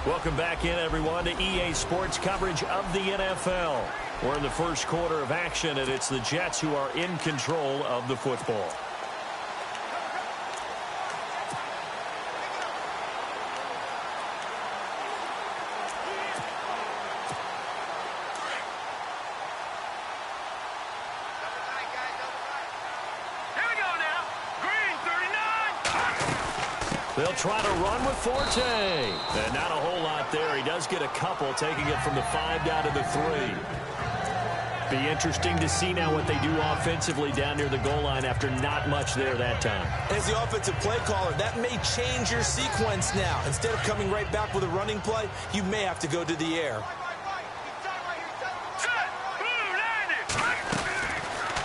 Welcome back in, everyone, to EA Sports coverage of the NFL. We're in the first quarter of action, and it's the Jets who are in control of the football. They'll try to run with Forte. And not a whole lot there. He does get a couple, taking it from the 5 down to the 3. Be interesting to see now what they do offensively down near the goal line after not much there that time. As the offensive play caller, that may change your sequence now. Instead of coming right back with a running play, you may have to go to the air.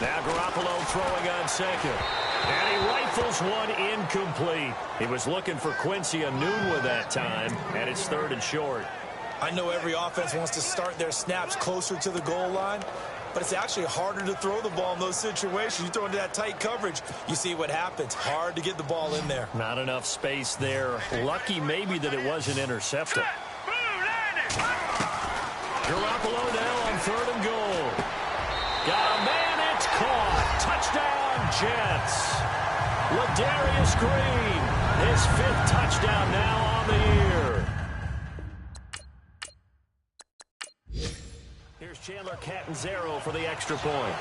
Now Garoppolo throwing on second. And he rifles one incomplete. He was looking for Quincy Enunwa that time, and it's 3rd and short. I know every offense wants to start their snaps closer to the goal line, but it's actually harder to throw the ball in those situations. You throw into that tight coverage, you see what happens. Hard to get the ball in there. Not enough space there. Lucky maybe that it wasn't intercepted. Garoppolo now on 3rd and goal. Got a man, it's caught. Touchdown, Jets. Ladarius Green, his 5th touchdown now on the year. Here's Chandler Catanzaro for the extra point.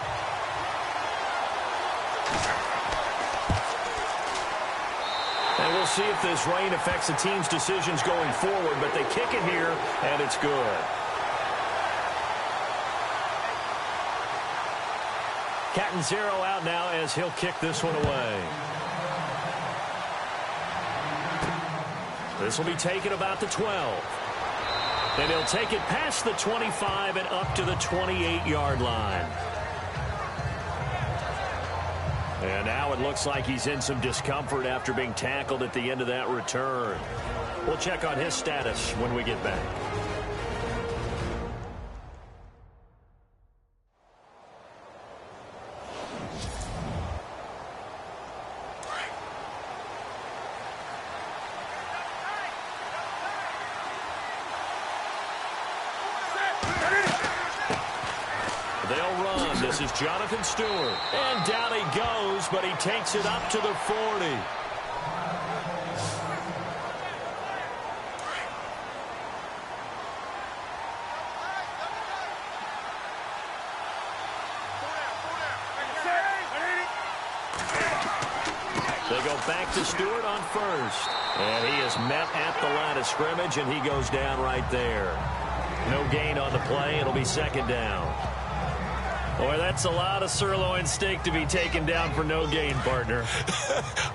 And we'll see if this rain affects the team's decisions going forward, but they kick it here, and it's good. Catanzaro out now as he'll kick this one away. This will be taken about the 12. And he'll take it past the 25 and up to the 28-yard line. And now it looks like he's in some discomfort after being tackled at the end of that return. We'll check on his status when we get back. This is Jonathan Stewart. And down he goes, but he takes it up to the 40. They go back to Stewart on 1st. And he is met at the line of scrimmage, and he goes down right there. No gain on the play. It'll be 2nd down. Boy, that's a lot of sirloin steak to be taken down for no gain, partner.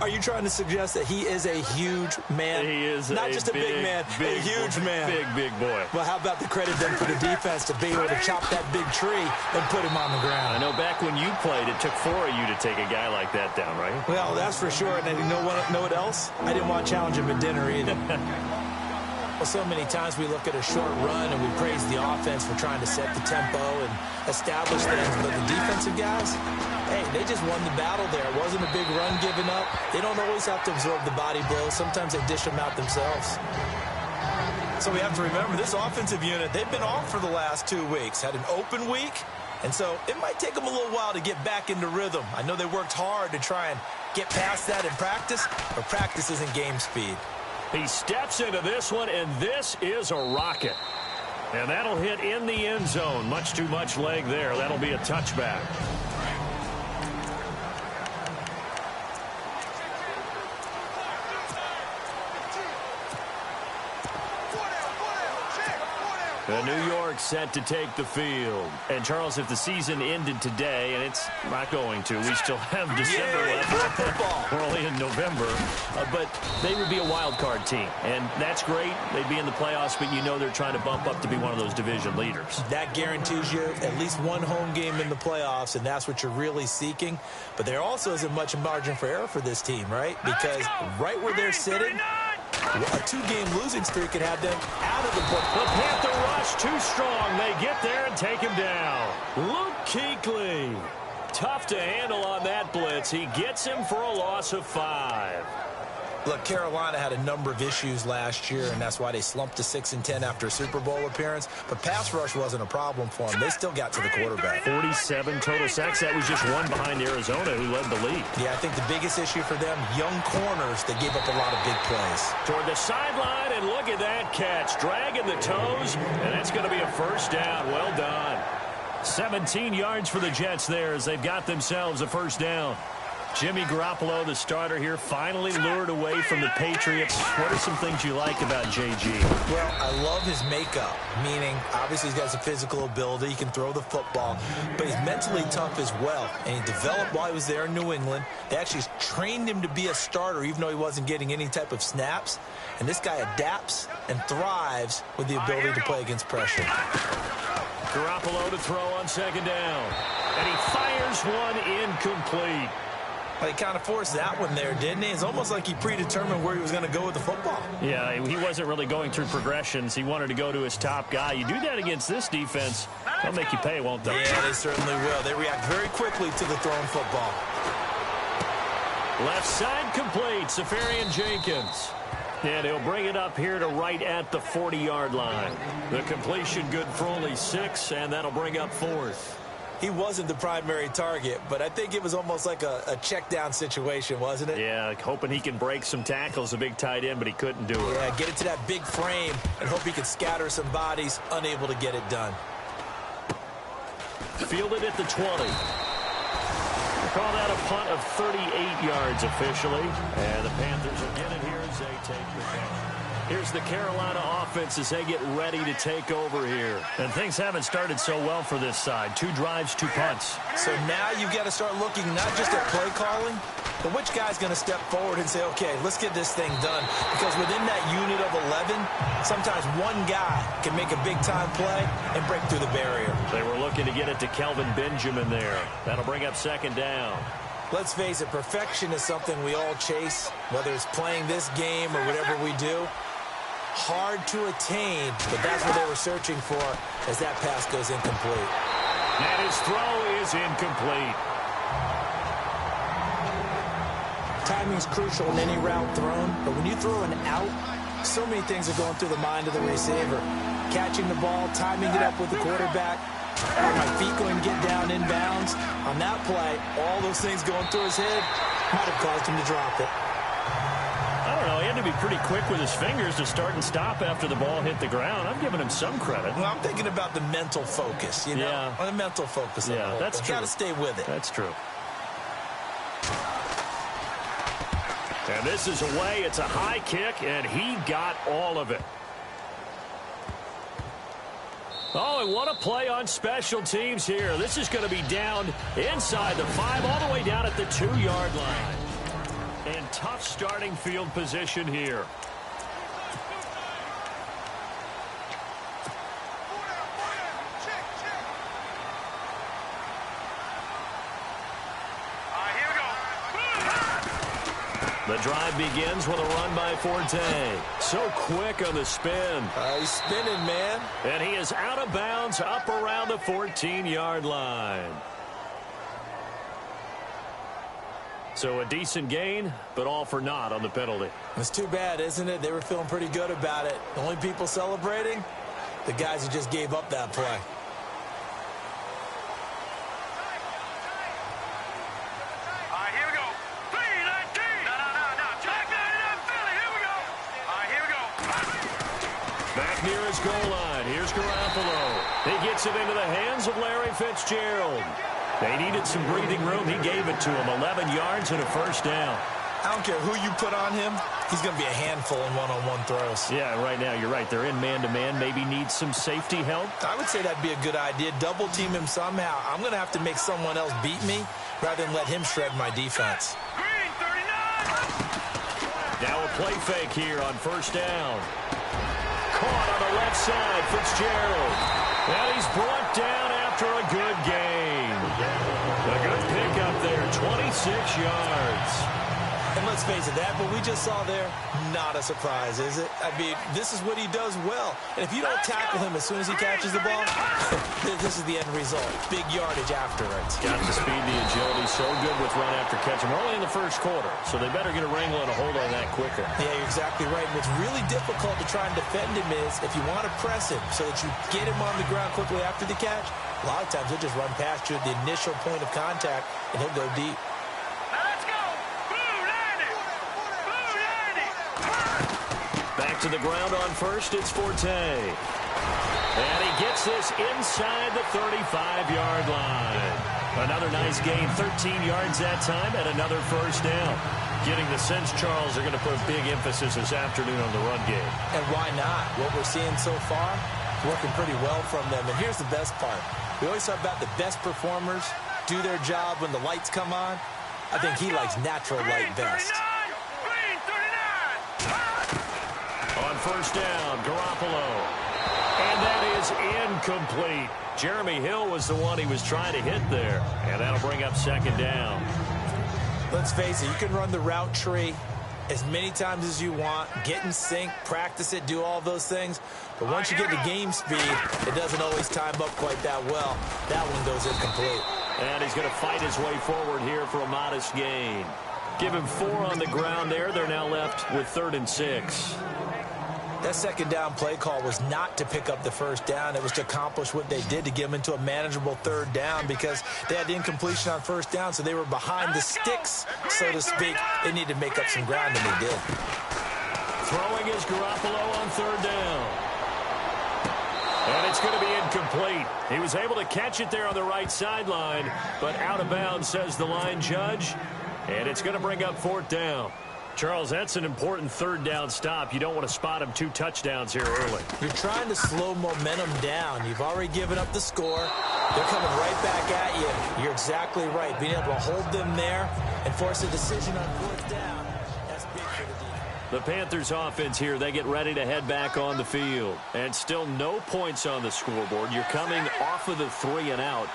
Are you trying to suggest that he is a huge man? He is not just a big man, a huge man. Big boy. Well, how about the credit then for the defense to be able to chop that big tree and put him on the ground? I know back when you played, it took 4 of you to take a guy like that down, right? Well, that's for sure. And you know what else? I didn't want to challenge him at dinner either. Well, so many times we look at a short run and we praise the offense for trying to set the tempo and establish things. But the defensive guys, hey, they just won the battle there. It wasn't a big run given up. They don't always have to absorb the body blows. Sometimes they dish them out themselves. So we have to remember this offensive unit, they've been off for the last 2 weeks. Had an open week. And so it might take them a little while to get back into rhythm. I know they worked hard to try and get past that in practice, but practice isn't game speed. He steps into this one, and this is a rocket. And that'll hit in the end zone. Much too much leg there. That'll be a touchback. The New York set to take the field. And, Charles, if the season ended today, and it's not going to, we still have December left. We're only in November. But they would be a wild card team. And that's great. They'd be in the playoffs, but you know they're trying to bump up to be one of those division leaders. That guarantees you at least one home game in the playoffs, and that's what you're really seeking. But there also isn't much margin for error for this team, right? Because right where they're sitting, a 2-game losing streak could have them out of the book. The Panther rush too strong. They get there and take him down. Luke Kuechly. Tough to handle on that blitz. He gets him for a loss of 5. Look, Carolina had a number of issues last year, and that's why they slumped to 6-10 after a Super Bowl appearance. But pass rush wasn't a problem for them. They still got to the quarterback. 47 total sacks. That was just one behind Arizona, who led the league. Yeah, I think the biggest issue for them, young corners, they gave up a lot of big plays. Toward the sideline, and look at that catch. Dragging the toes, and that's going to be a first down. Well done. 17 yards for the Jets there as they've got themselves a first down. Jimmy Garoppolo, the starter here, finally lured away from the Patriots. What are some things you like about JG? Well, I love his makeup, meaning obviously he's got some physical ability. He can throw the football, but he's mentally tough as well. And he developed while he was there in New England. They actually trained him to be a starter even though he wasn't getting any type of snaps. And this guy adapts and thrives with the ability to play against pressure. Garoppolo to throw on second down. And he fires one incomplete. Well, he kind of forced that one there, didn't he? It's almost like he predetermined where he was going to go with the football. Yeah, he wasn't really going through progressions. He wanted to go to his top guy. You do that against this defense, they'll make you pay, won't they? Yeah, they certainly will. They react very quickly to the thrown football. Left side complete, Safarian Jenkins. And he'll bring it up here to right at the 40-yard line. The completion good for only 6, and that'll bring up 4th. He wasn't the primary target, but I think it was almost like a check-down situation, wasn't it? Yeah, hoping he can break some tackles, a big tight end, but he couldn't do it. Yeah, get it to that big frame and hope he could scatter some bodies, unable to get it done. Fielded at the 20. We'll call that a punt of 38 yards officially. And the Panthers will get it here as they take the punt. Here's the Carolina offense as they get ready to take over here. And things haven't started so well for this side. 2 drives, 2 punts. So now you've got to start looking not just at play calling, but which guy's going to step forward and say, okay, let's get this thing done. Because within that unit of 11, sometimes one guy can make a big-time play and break through the barrier. They were looking to get it to Kelvin Benjamin there. That'll bring up second down. Let's face it, perfection is something we all chase, whether it's playing this game or whatever we do. Hard to attain, but that's what they were searching for as that pass goes incomplete. And his throw is incomplete. Timing is crucial in any route thrown, but when you throw an out, so many things are going through the mind of the receiver. Catching the ball, timing it up with the quarterback. Are my feet going to get down in bounds? On that play, all those things going through his head might have caused him to drop it. I don't know. He had to be pretty quick with his fingers to start and stop after the ball hit the ground. I'm giving him some credit. Well, I'm thinking about the mental focus, you know? Yeah. The mental focus. Yeah, that's true. Got to stay with it. That's true. And this is away. It's a high kick, and he got all of it. Oh, and what a play on special teams here. This is going to be down inside the 5, all the way down at the 2-yard line. And tough starting field position here. The drive begins with a run by Forte. So quick on the spin. He's spinning, man. And he is out of bounds up around the 14-yard line. So a decent gain, but all for naught on the penalty. It's too bad, isn't it? They were feeling pretty good about it. The only people celebrating, the guys who just gave up that play. Back near his goal line. Here's Garoppolo. He gets it into the hands of Larry Fitzgerald. They needed some breathing room. He gave it to him. 11 yards and a first down. I don't care who you put on him. He's going to be a handful in one-on-one throws. Yeah, right now you're right. They're in man-to-man. Maybe needs some safety help. I would say that'd be a good idea. Double team him somehow. I'm going to have to make someone else beat me rather than let him shred my defense. Now a play fake here on first down. Caught on the left side, Fitzgerald. And he's brought down after a good gain. A good pickup there, 26 yards. And let's face it, that what we just saw there, not a surprise, is it? I mean, this is what he does well. And if you don't tackle him as soon as he catches the ball, this is the end result. Big yardage afterwards. Got the speed, the agility, so good with run after catch. And we're only in the first quarter, so they better get a wrangle and a hold on that quicker. Yeah, you're exactly right. And what's really difficult to try and defend him is if you want to press him so that you get him on the ground quickly after the catch, a lot of times he'll just run past you at the initial point of contact, and he'll go deep. Back to the ground on first, it's Forte. And he gets this inside the 35-yard line. Another nice gain, 13 yards that time, and another first down. Getting the sense, Charles, they're going to put a big emphasis this afternoon on the run game. And why not? What we're seeing so far, working pretty well from them. And here's the best part. We always talk about the best performers do their job when the lights come on. I think he likes natural light best. On first down, Garoppolo. And that is incomplete. Jeremy Hill was the one he was trying to hit there. And that'll bring up second down. Let's face it, you can run the route tree as many times as you want, get in sync, practice it, do all those things. But once you get to game speed, it doesn't always time up quite that well. That one goes incomplete. And he's going to fight his way forward here for a modest gain. Give him 4 on the ground there. They're now left with 3rd and 6. That second down play call was not to pick up the first down. It was to accomplish what they did, to get them into a manageable 3rd down, because they had the incompletion on first down, so they were behind the sticks, so to speak. They needed to make up some ground, and they did. Throwing is Garoppolo on 3rd down. And it's going to be incomplete. He was able to catch it there on the right sideline, but out of bounds, says the line judge. And it's going to bring up 4th down. Charles, that's an important 3rd down stop. You don't want to spot him 2 touchdowns here early. You're trying to slow momentum down. You've already given up the score. They're coming right back at you. You're exactly right. Being able to hold them there and force a decision on 4th down, that's big for the defense. The Panthers offense here, they get ready to head back on the field. And still no points on the scoreboard. You're coming off of the 3 and out.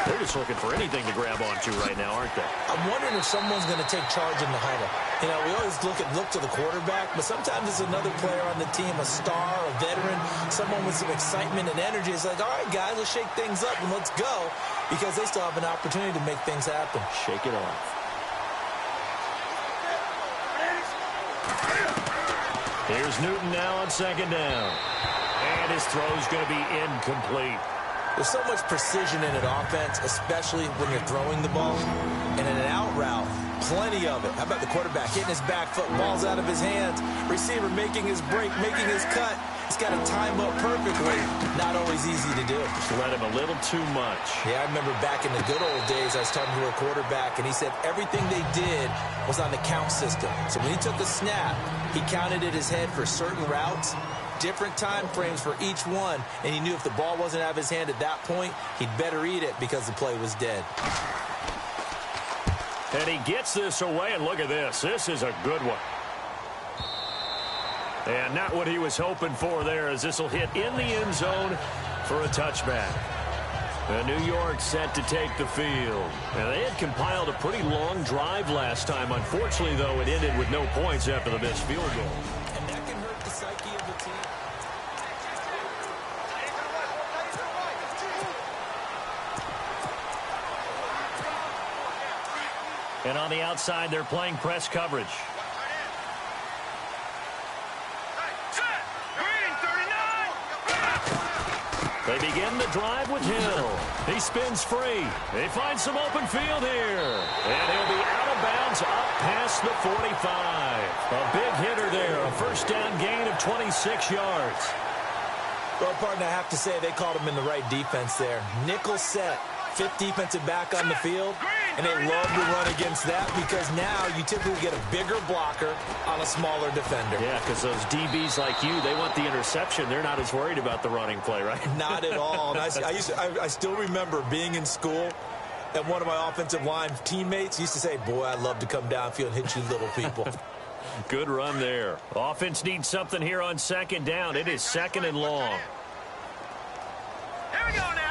They're just looking for anything to grab onto right now, aren't they? I'm wondering if someone's going to take charge in the huddle. You know, we always look to the quarterback, but sometimes it's another player on the team, a star, a veteran, someone with some excitement and energy. It's like, all right, guys, let's shake things up and let's go, because they still have an opportunity to make things happen. Shake it off. Here's Newton now on 2nd down. And his throw's going to be incomplete. There's so much precision in an offense, especially when you're throwing the ball. And in an out route, plenty of it. How about the quarterback hitting his back foot, ball's out of his hands, receiver making his break, making his cut. He's got to time up perfectly. Not always easy to do. Just let him a little too much. Yeah, I remember back in the good old days, I was talking to a quarterback, and he said everything they did was on the count system. So when he took a snap, he counted in his head for certain routes, different time frames for each one, and he knew if the ball wasn't out of his hand at that point, he'd better eat it because the play was dead. And he gets this away, and look at this. This is a good one. And not what he was hoping for there, as this will hit in the end zone for a touchback. New York set to take the field. And they had compiled a pretty long drive last time. Unfortunately, though, it ended with no points after the missed field goal. And that can hurt the psyche of the team. And on the outside, they're playing press coverage. They begin the drive with Hill. He spins free. They find some open field here. And he'll be out of bounds up past the 45. A big hitter there. A first down gain of 26 yards. Well, partner, I have to say they called him in the right defense there. Nickel set. 5th defensive back on the field. And they love to run against that because now you typically get a bigger blocker on a smaller defender. Yeah, because those DBs like you, they want the interception. They're not as worried about the running play, right? Not at all. And I still remember being in school, and one of my offensive line teammates used to say, boy, I'd love to come downfield and hit you little people. Good run there. Offense needs something here on 2nd down. It is 2nd and long. Here we go now.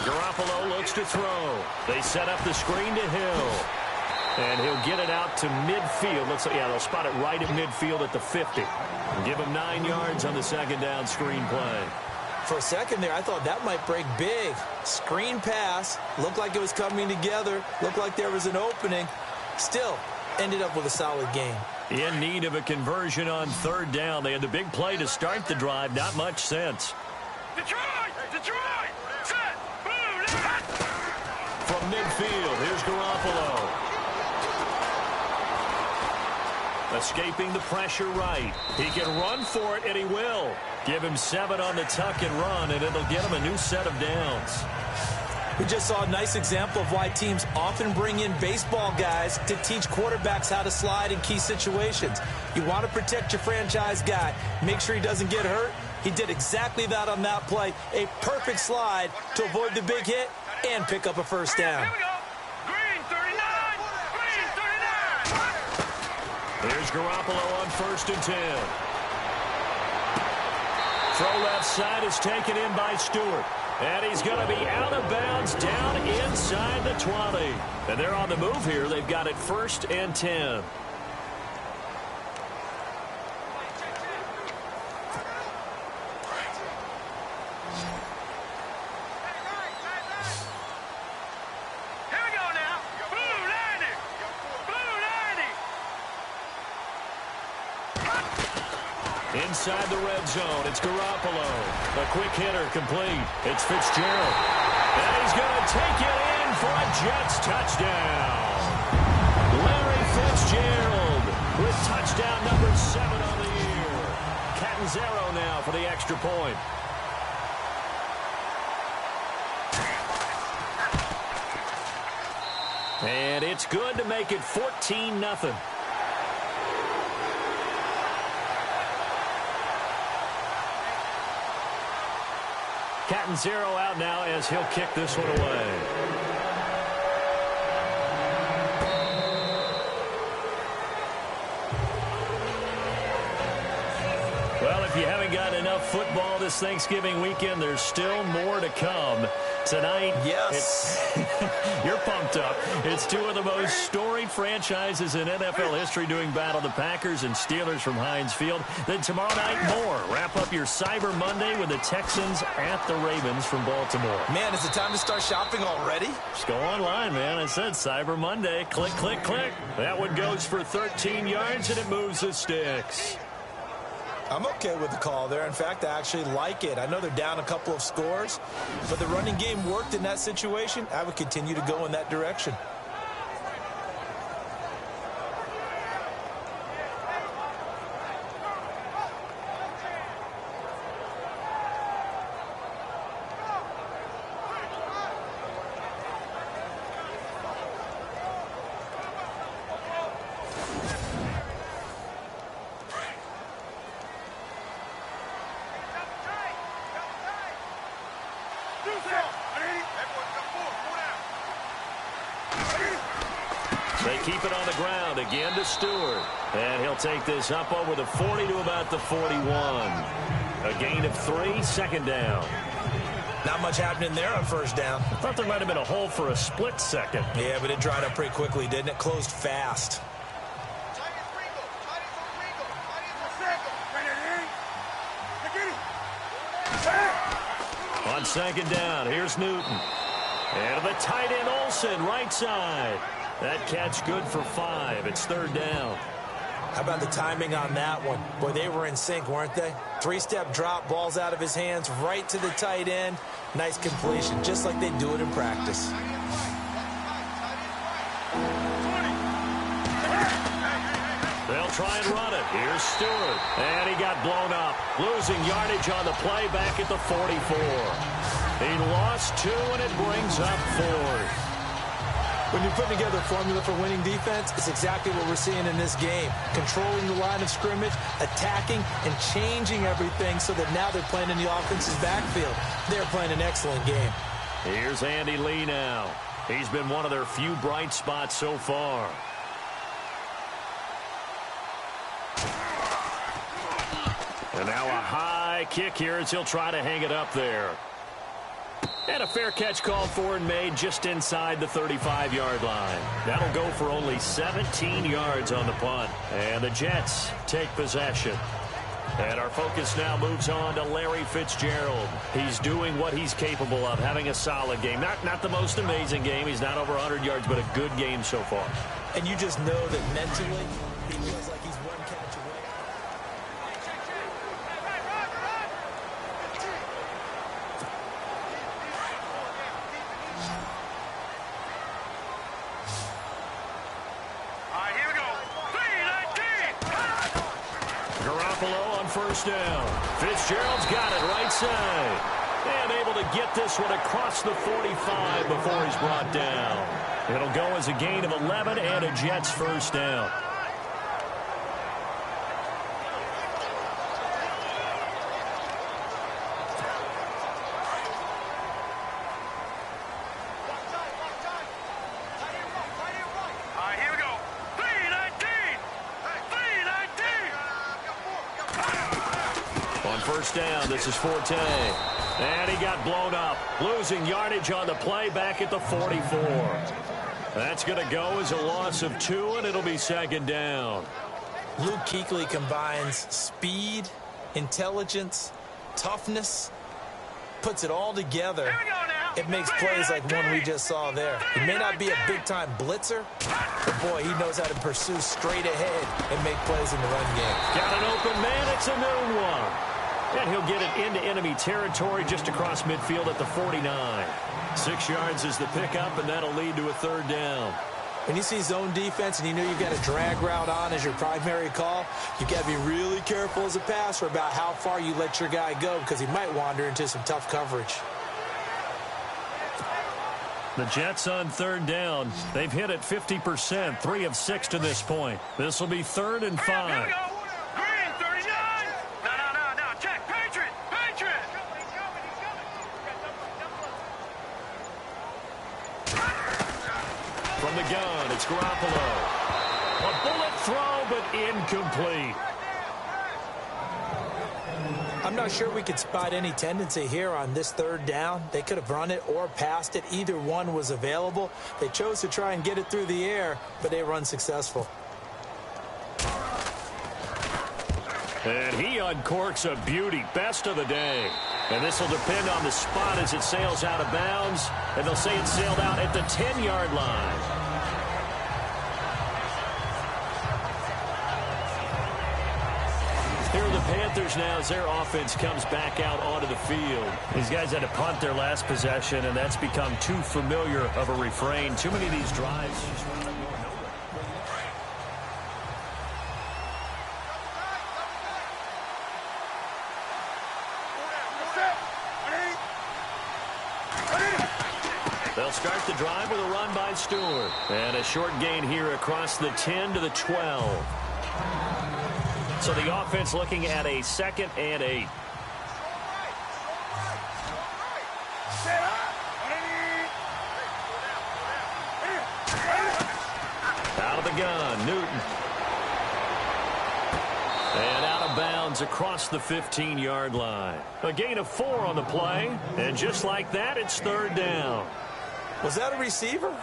Garoppolo looks to throw. They set up the screen to Hill. And he'll get it out to midfield. Yeah, they'll spot it right at midfield at the 50. And give him 9 yards on the second down screen play. For a second there, I thought that might break big. Screen pass. Looked like it was coming together. Looked like there was an opening. Still, ended up with a solid game. In need of a conversion on third down. They had the big play to start the drive. Not much sense. Detroit! Detroit! Set! Boom! Hot! From midfield, here's Garoppolo. Escaping the pressure right. He can run for it, and he will. Give him 7 on the tuck and run, and it'll get him a new set of downs. We just saw a nice example of why teams often bring in baseball guys to teach quarterbacks how to slide in key situations. You want to protect your franchise guy. Make sure he doesn't get hurt. He did exactly that on that play. A perfect slide to avoid the big hit and pick up a first down. Here we go. Green 39. Green 39. Here's Garoppolo on 1st and 10. Throw left side is taken in by Stewart. And he's going to be out of bounds down inside the 20. And they're on the move here. They've got it 1st and 10. Here we go now. Blue 90. Blue 90. Inside the red zone, it's Garoppolo. A quick hitter complete. It's Fitzgerald. And he's going to take it in for a Jets touchdown. Larry Fitzgerald with touchdown number 7 on the year. Catanzaro now for the extra point. And it's good to make it 14-0. Catanzaro out now as he'll kick this one away. Well, if you haven't got enough football this Thanksgiving weekend, there's still more to come. Tonight, yes, you're pumped up. It's 2 of the most storied franchises in NFL history doing battle, the Packers and Steelers from Heinz Field. Then tomorrow night, more. Wrap up your Cyber Monday with the Texans at the Ravens from Baltimore. Man, is it time to start shopping already? Just go online, man. I said Cyber Monday. Click, click, click. That one goes for 13 yards, and it moves the sticks. I'm okay with the call there. In fact, I actually like it. I know they're down a couple of scores, but the running game worked in that situation. I would continue to go in that direction. They keep it on the ground again to Stewart. And he'll take this up over the 40 to about the 41. A gain of 3, 2nd down. Not much happening there on 1st down. I thought there might have been a hole for a split second. Yeah, but it dried up pretty quickly, didn't it? Closed fast. On 2nd down, here's Newton. And the tight end Olsen, right side. That catch good for 5. It's 3rd down. How about the timing on that one? Boy, they were in sync, weren't they? 3-step drop, ball's out of his hands, right to the tight end. Nice completion, just like they do it in practice. They'll try and run it. Here's Stewart. And he got blown up. Losing yardage on the play back at the 44. He lost 2, and it brings up 4th. When you're putting together a formula for winning defense, it's exactly what we're seeing in this game. Controlling the line of scrimmage, attacking, and changing everything so that now they're playing in the offense's backfield. They're playing an excellent game. Here's Andy Lee now. He's been one of their few bright spots so far. And now a high kick here as he'll try to hang it up there. And a fair catch called for and made just inside the 35-yard line. That'll go for only 17 yards on the punt. And the Jets take possession. And our focus now moves on to Larry Fitzgerald. He's doing what he's capable of, having a solid game. Not the most amazing game. He's not over 100 yards, but a good game so far. And you just know that mentally he feels like he's one catch away. All right, here we go. 3-19. Garoppolo on first down. Fitzgerald's got it right side. And able to get this one across the 45 before he's brought down. It'll go as a gain of 11 and a Jets first down. All right, here we go. 3-19. 3-19. On first down, this is Forte. And he got blown up. Losing yardage on the play back at the 44. That's going to go as a loss of 2, and it'll be second down. Luke Kuechly combines speed, intelligence, toughness, puts it all together. Here we go now. It makes plays like one we just saw there. He may not be a big-time blitzer, but boy, he knows how to pursue straight ahead and make plays in the run game. Got an open man. It's a noon one. And he'll get it into enemy territory just across midfield at the 49. 6 yards is the pickup, and that'll lead to a third down. When you see zone defense and you know you've got a drag route on as your primary call, you've got to be really careful as a passer about how far you let your guy go because he might wander into some tough coverage. The Jets on third down. They've hit it 50%, 3 of 6 to this point. This will be 3rd and 5. Here we go. Green, 39. No. Check. Patriot. From the gun, it's Garoppolo. A bullet throw, but incomplete. I'm not sure we could spot any tendency here on this third down. They could have run it or passed it. Either one was available. They chose to try and get it through the air, but they were unsuccessful. And he uncorks a beauty. Best of the day. And this will depend on the spot as it sails out of bounds. And they'll say it sailed out at the 10-yard line. Here are the Panthers now as their offense comes back out onto the field. These guys had to punt their last possession, and that's become too familiar of a refrain. Too many of these drives just wind up going nowhere. They'll start the drive with a run by Stewart. And a short gain here across the 10 to the 12. So the offense looking at a 2nd and 8. Out of the gun, Newton. And out of bounds across the 15-yard line. A gain of 4 on the play. And just like that, it's 3rd down. Was that a receiver?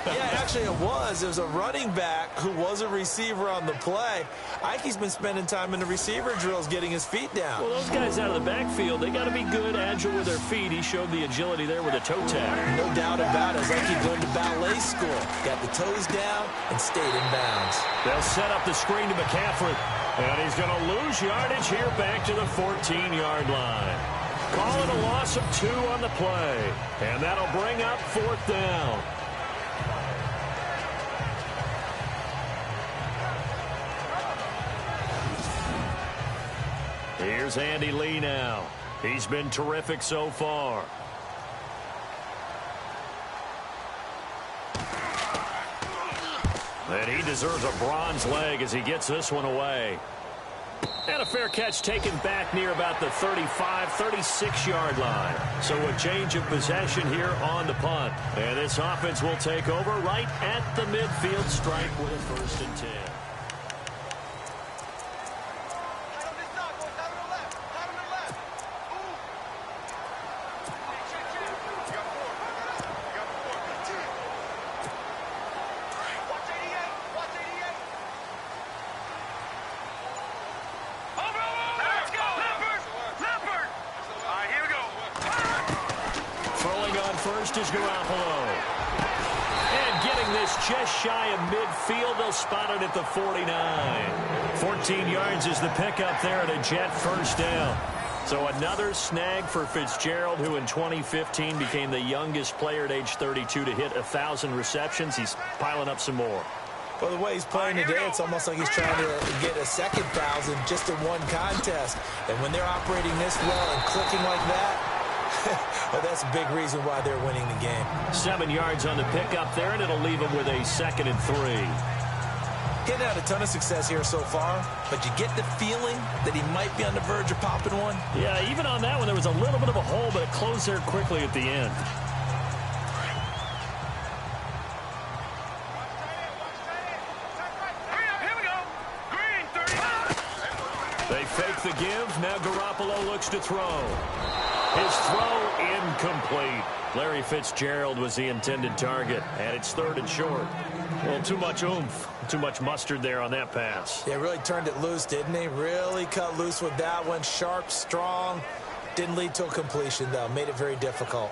Yeah, actually it was. It was a running back who was a receiver on the play. Ike's been spending time in the receiver drills getting his feet down. Well, those guys out of the backfield, they got to be good, agile with their feet. He showed the agility there with a toe tap. No doubt about it. It's like he's going to ballet school. Got the toes down and stayed in bounds. They'll set up the screen to McCaffrey. And he's going to lose yardage here back to the 14-yard line. Call it a loss of 2 on the play. And that'll bring up 4th down. Here's Andy Lee now. He's been terrific so far. And he deserves a bronze leg as he gets this one away. And a fair catch taken back near about the 35, 36-yard line. So a change of possession here on the punt. And this offense will take over right at the midfield stripe with a 1st and 10. first is Garoppolo. And getting this just shy of midfield, they'll spot it at the 49. 14 yards is the pickup there at a Jet first down. So another snag for Fitzgerald, who in 2015 became the youngest player at age 32 to hit 1,000 receptions. He's piling up some more. Well, the way he's playing today, it's almost like he's trying to get a second 1,000 just in one contest. And when they're operating this well and clicking like that, well, that's a big reason why they're winning the game. 7 yards on the pickup there, and it'll leave him with a 2nd and 3. Getting out a ton of success here so far, but you get the feeling that he might be on the verge of popping one. Yeah, even on that one, there was a little bit of a hole, but it closed there quickly at the end. Here we go. Green 30. They fake the give. Now Garoppolo looks to throw. His throw incomplete. Larry Fitzgerald was the intended target, and it's 3rd and short. Well, too much oomph, too much mustard there on that pass. Yeah, really turned it loose, didn't he? Really cut loose with that one. Sharp, strong. Didn't lead to a completion, though. Made it very difficult.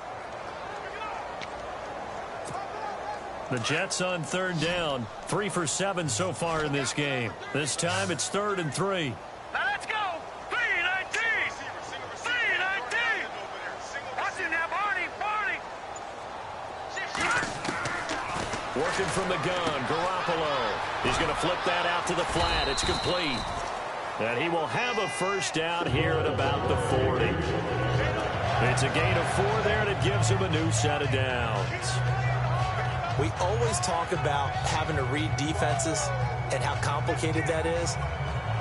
The Jets on 3rd down. 3 for 7 so far in this game. This time it's 3rd and 3. Now let's go. 319. 319. Watch it now, Barney. Working from the gun, Garoppolo. He's going to flip that out to the flat. It's complete. And he will have a first down here at about the 40. It's a gain of 4 there, and it gives him a new set of downs. We always talk about having to read defenses and how complicated that is.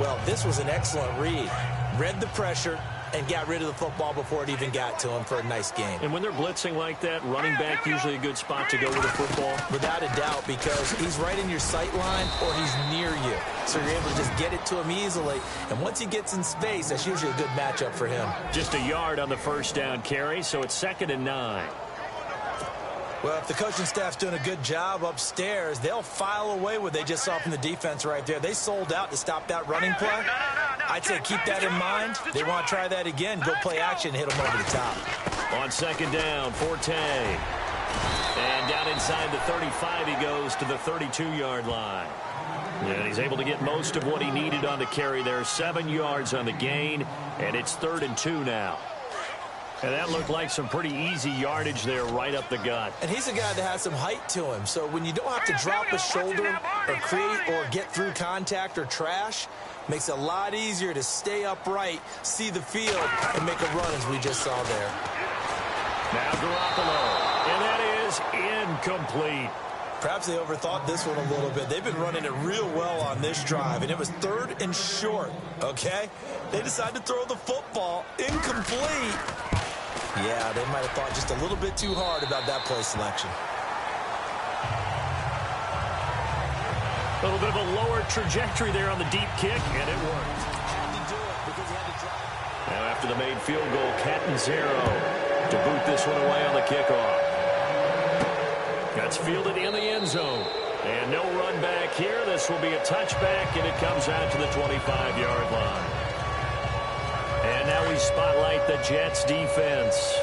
Well, this was an excellent read. Read the pressure and got rid of the football before it even got to him for a nice game. And when they're blitzing like that, running back usually a good spot to go with the football. Without a doubt, because he's right in your sight line or he's near you. So you're able to just get it to him easily. And once he gets in space, that's usually a good matchup for him. Just a yard on the first down carry, so it's 2nd and 9. Well, if the coaching staff's doing a good job upstairs, they'll file away what they just saw from the defense right there. They sold out to stop that running play. I'd say keep that in mind. They want to try that again. Go play action, hit them over the top. On 2nd down, Forte. And down inside the 35, he goes to the 32-yard line. And he's able to get most of what he needed on the carry there. 7 yards on the gain, and it's 3rd and 2 now. And that looked like some pretty easy yardage there right up the gut. And he's a guy that has some height to him. So when you don't have to drop a shoulder or create or get through contact or trash, makes it a lot easier to stay upright, see the field, and make a run as we just saw there. Now Garoppolo. And that is incomplete. Perhaps they overthought this one a little bit. They've been running it real well on this drive, and it was 3rd and short, okay? They decided to throw the football incomplete. Yeah, they might have thought just a little bit too hard about that play selection. A little bit of a lower trajectory there on the deep kick, and it worked. Now after the made field goal, Catanzaro to boot this one away on the kickoff. That's fielded in the end zone. And no run back here. This will be a touchback, and it comes out to the 25-yard line. And now we spotlight the Jets defense.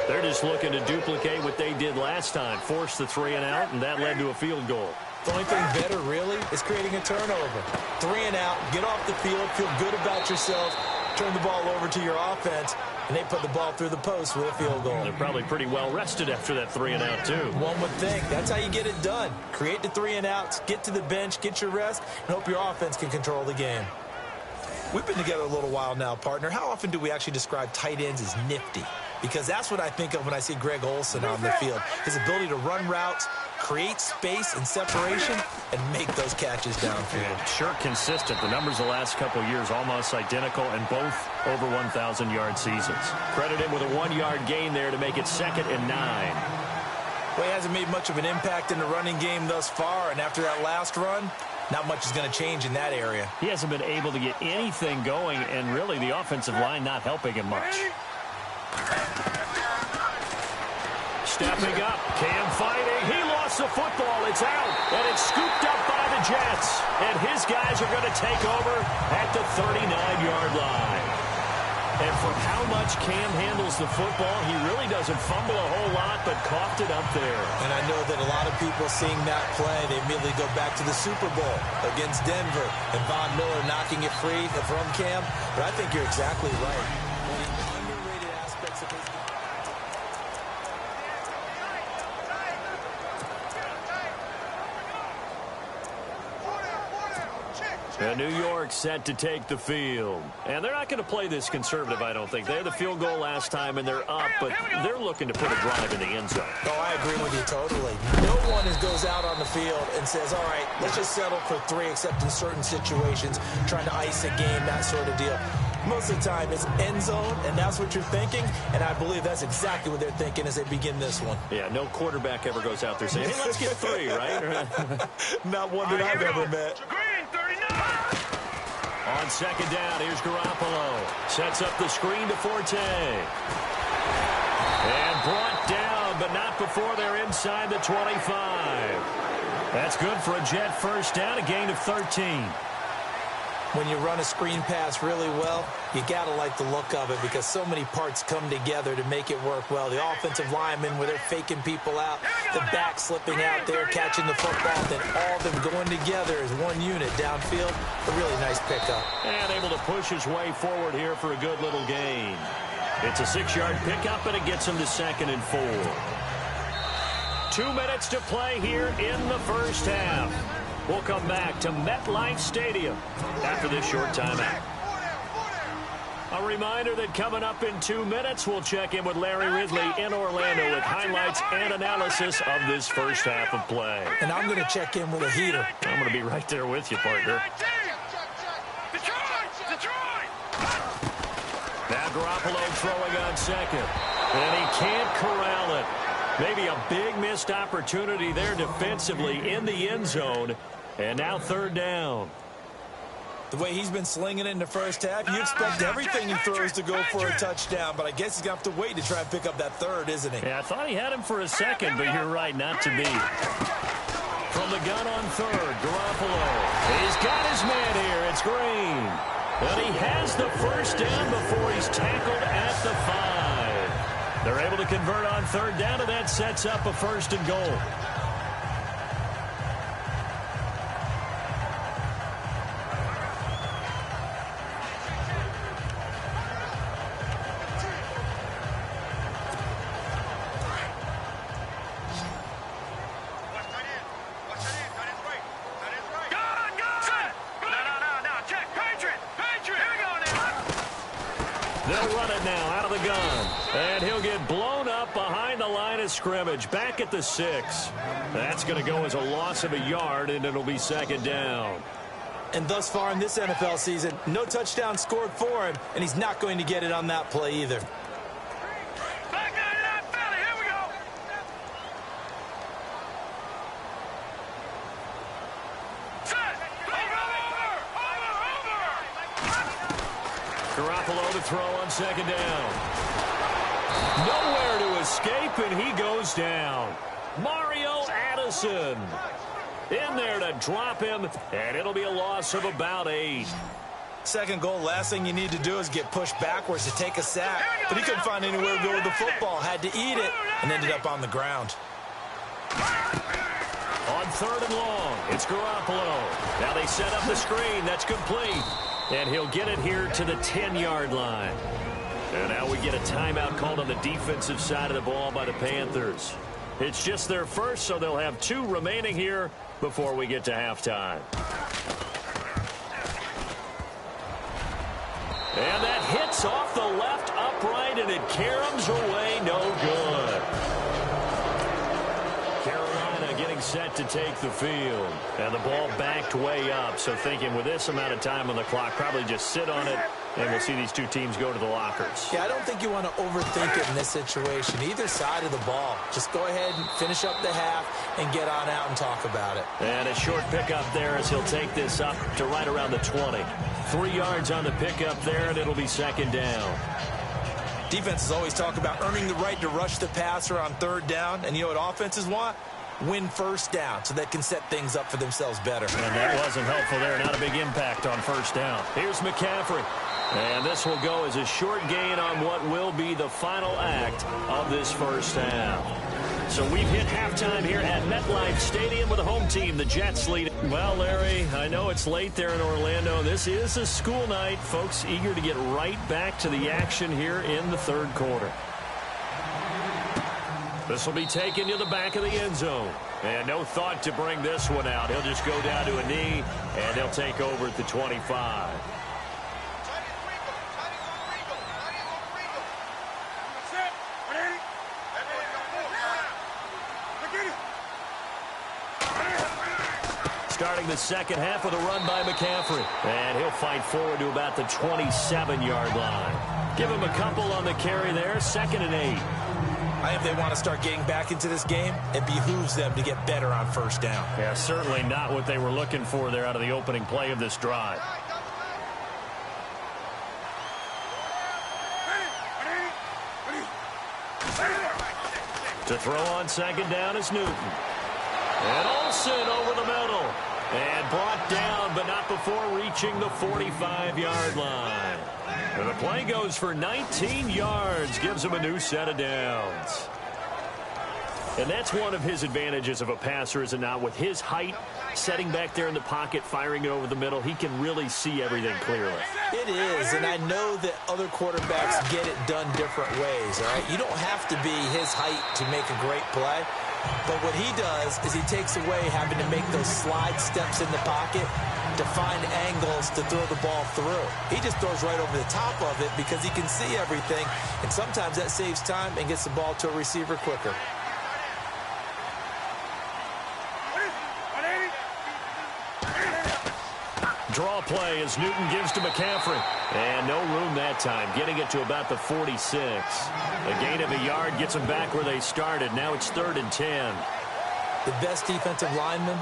They're just looking to duplicate what they did last time, force the 3 and out, and that led to a field goal. The only thing better, really, is creating a turnover. 3 and out, get off the field, feel good about yourself, turn the ball over to your offense, and they put the ball through the post with a field goal. They're probably pretty well rested after that 3 and out, too. One would think. That's how you get it done. Create the 3 and outs, get to the bench, get your rest, and hope your offense can control the game. We've been together a little while now, partner. How often do we actually describe tight ends as nifty? Because that's what I think of when I see Greg Olsen on the field. His ability to run routes, create space and separation, and make those catches downfield. Yeah, sure consistent. The numbers the last couple of years almost identical, and both over 1,000-yard seasons. Credit him with a 1-yard gain there to make it 2nd and 9. Well, he hasn't made much of an impact in the running game thus far, and after that last run, not much is going to change in that area. He hasn't been able to get anything going, and really the offensive line not helping him much. Stepping up, Cam fighting. He lost the football. It's out, and it's scooped up by the Jets. And his guys are going to take over at the 39-yard line. And for how much Cam handles the football, he really doesn't fumble a whole lot, but coughed it up there. And I know that a lot of people seeing that play, they immediately go back to the Super Bowl against Denver and Von Miller knocking it free from Cam. But I think you're exactly right. One of the underrated aspects of his game. And New York set to take the field. And they're not going to play this conservative, I don't think. They had the field goal last time, and they're up, but they're looking to put a drive in the end zone. Oh, I agree with you totally. No one goes out on the field and says, all right, let's just settle for 3, except in certain situations, trying to ice a game, that sort of deal. Most of the time, it's end zone, and that's what you're thinking, and I believe that's exactly what they're thinking as they begin this one. Yeah, no quarterback ever goes out there saying, hey, let's get 3, right? Not one that I've ever met. On second down, here's Garoppolo. Sets up the screen to Forte. And brought down, but not before they're inside the 25. That's good for a Jet first down, a gain of 13. When you run a screen pass really well, you got to like the look of it because so many parts come together to make it work well. The offensive linemen, where they're faking people out, the back slipping out there, catching the football, then all of them going together as one unit downfield. A really nice pickup. And able to push his way forward here for a good little gain. It's a 6-yard pickup, and it gets him to 2nd and 4. 2 minutes to play here in the first half. We'll come back to MetLife Stadium after this short timeout. A reminder that coming up in 2 minutes, we'll check in with Larry Ridley in Orlando with highlights and analysis of this first half of play. And I'm going to check in with a heater. I'm going to be right there with you, partner. Now Garoppolo throwing on second. And he can't corral it. Maybe a big missed opportunity there defensively in the end zone. And now 3rd down. The way he's been slinging it in the first half, you expect everything he throws to go for a touchdown, but I guess he's going to have to wait to try and pick up that 3rd, isn't he? Yeah, I thought he had him for a second, but you're right, not to be. From the gun on 3rd, Garoppolo. He's got his man here. It's Green. And he has the first down before he's tackled at the 5. They're able to convert on 3rd down, and that sets up a 1st and goal. They'll run it now out of the gun. And he'll get blown up behind the line of scrimmage. Back at the 6. That's going to go as a loss of a yard, and it'll be 2nd down. And thus far in this NFL season, no touchdown scored for him, and he's not going to get it on that play either. Back 99 Philly, here we go. Set. Over. Garoppolo to throw on 2nd down. Nowhere to escape, and he goes down. Mario Addison in there to drop him, and it'll be a loss of about 8. 2nd goal, last thing you need to do is get pushed backwards to take a sack. But he couldn't find anywhere to go with the football, had to eat it, and ended up on the ground. On 3rd and long, it's Garoppolo. Now they set up the screen. That's complete. And he'll get it here to the 10-yard line. And now we get a timeout called on the defensive side of the ball by the Panthers. It's just their first, so they'll have 2 remaining here before we get to halftime. And that hits off the left upright, and it caroms away, no good. Carolina getting set to take the field. And the ball backed way up, so thinking with this amount of time on the clock, probably just sit on it, and we'll see these 2 teams go to the lockers. Yeah, I don't think you want to overthink it in this situation. Either side of the ball. Just go ahead and finish up the half and get on out and talk about it. And a short pickup there as he'll take this up to right around the 20. 3 yards on the pickup there, and it'll be 2nd down. Defenses always talk about earning the right to rush the passer on 3rd down. And you know what offenses want? win first down so they can set things up for themselves better. And that wasn't helpful there. Not a big impact on first down. Here's McCaffrey. And this will go as a short gain on what will be the final act of this first half. So we've hit halftime here at MetLife Stadium with the home team, the Jets, lead. Well, Larry, I know it's late there in Orlando. This is a school night. Folks eager to get right back to the action here in the third quarter. This will be taken to the back of the end zone. And no thought to bring this one out. He'll just go down to a knee, and he'll take over at the 25. Starting the second half with a run by McCaffrey. And he'll fight forward to about the 27-yard line. Give him a couple on the carry there. 2nd and 8. If they want to start getting back into this game, it behooves them to get better on first down. Yeah, certainly not what they were looking for there out of the opening play of this drive. To throw on second down is Newton. And Olsen over the middle. And brought down, but not before reaching the 45-yard line. And the play goes for 19 yards. Gives him a new set of downs. And that's one of his advantages of a passer, is it not? With his height, setting back there in the pocket, firing it over the middle, he can really see everything clearly. It is, and I know that other quarterbacks get it done different ways, all right? You don't have to be his height to make a great play. But what he does is he takes away having to make those slide steps in the pocket to find angles to throw the ball through. He just throws right over the top of it because he can see everything, and sometimes that saves time and gets the ball to a receiver quicker. Draw play as Newton gives to McCaffrey. And no room that time, getting it to about the 46. A gain of a yard gets them back where they started. Now it's 3rd and 10. The best defensive linemen,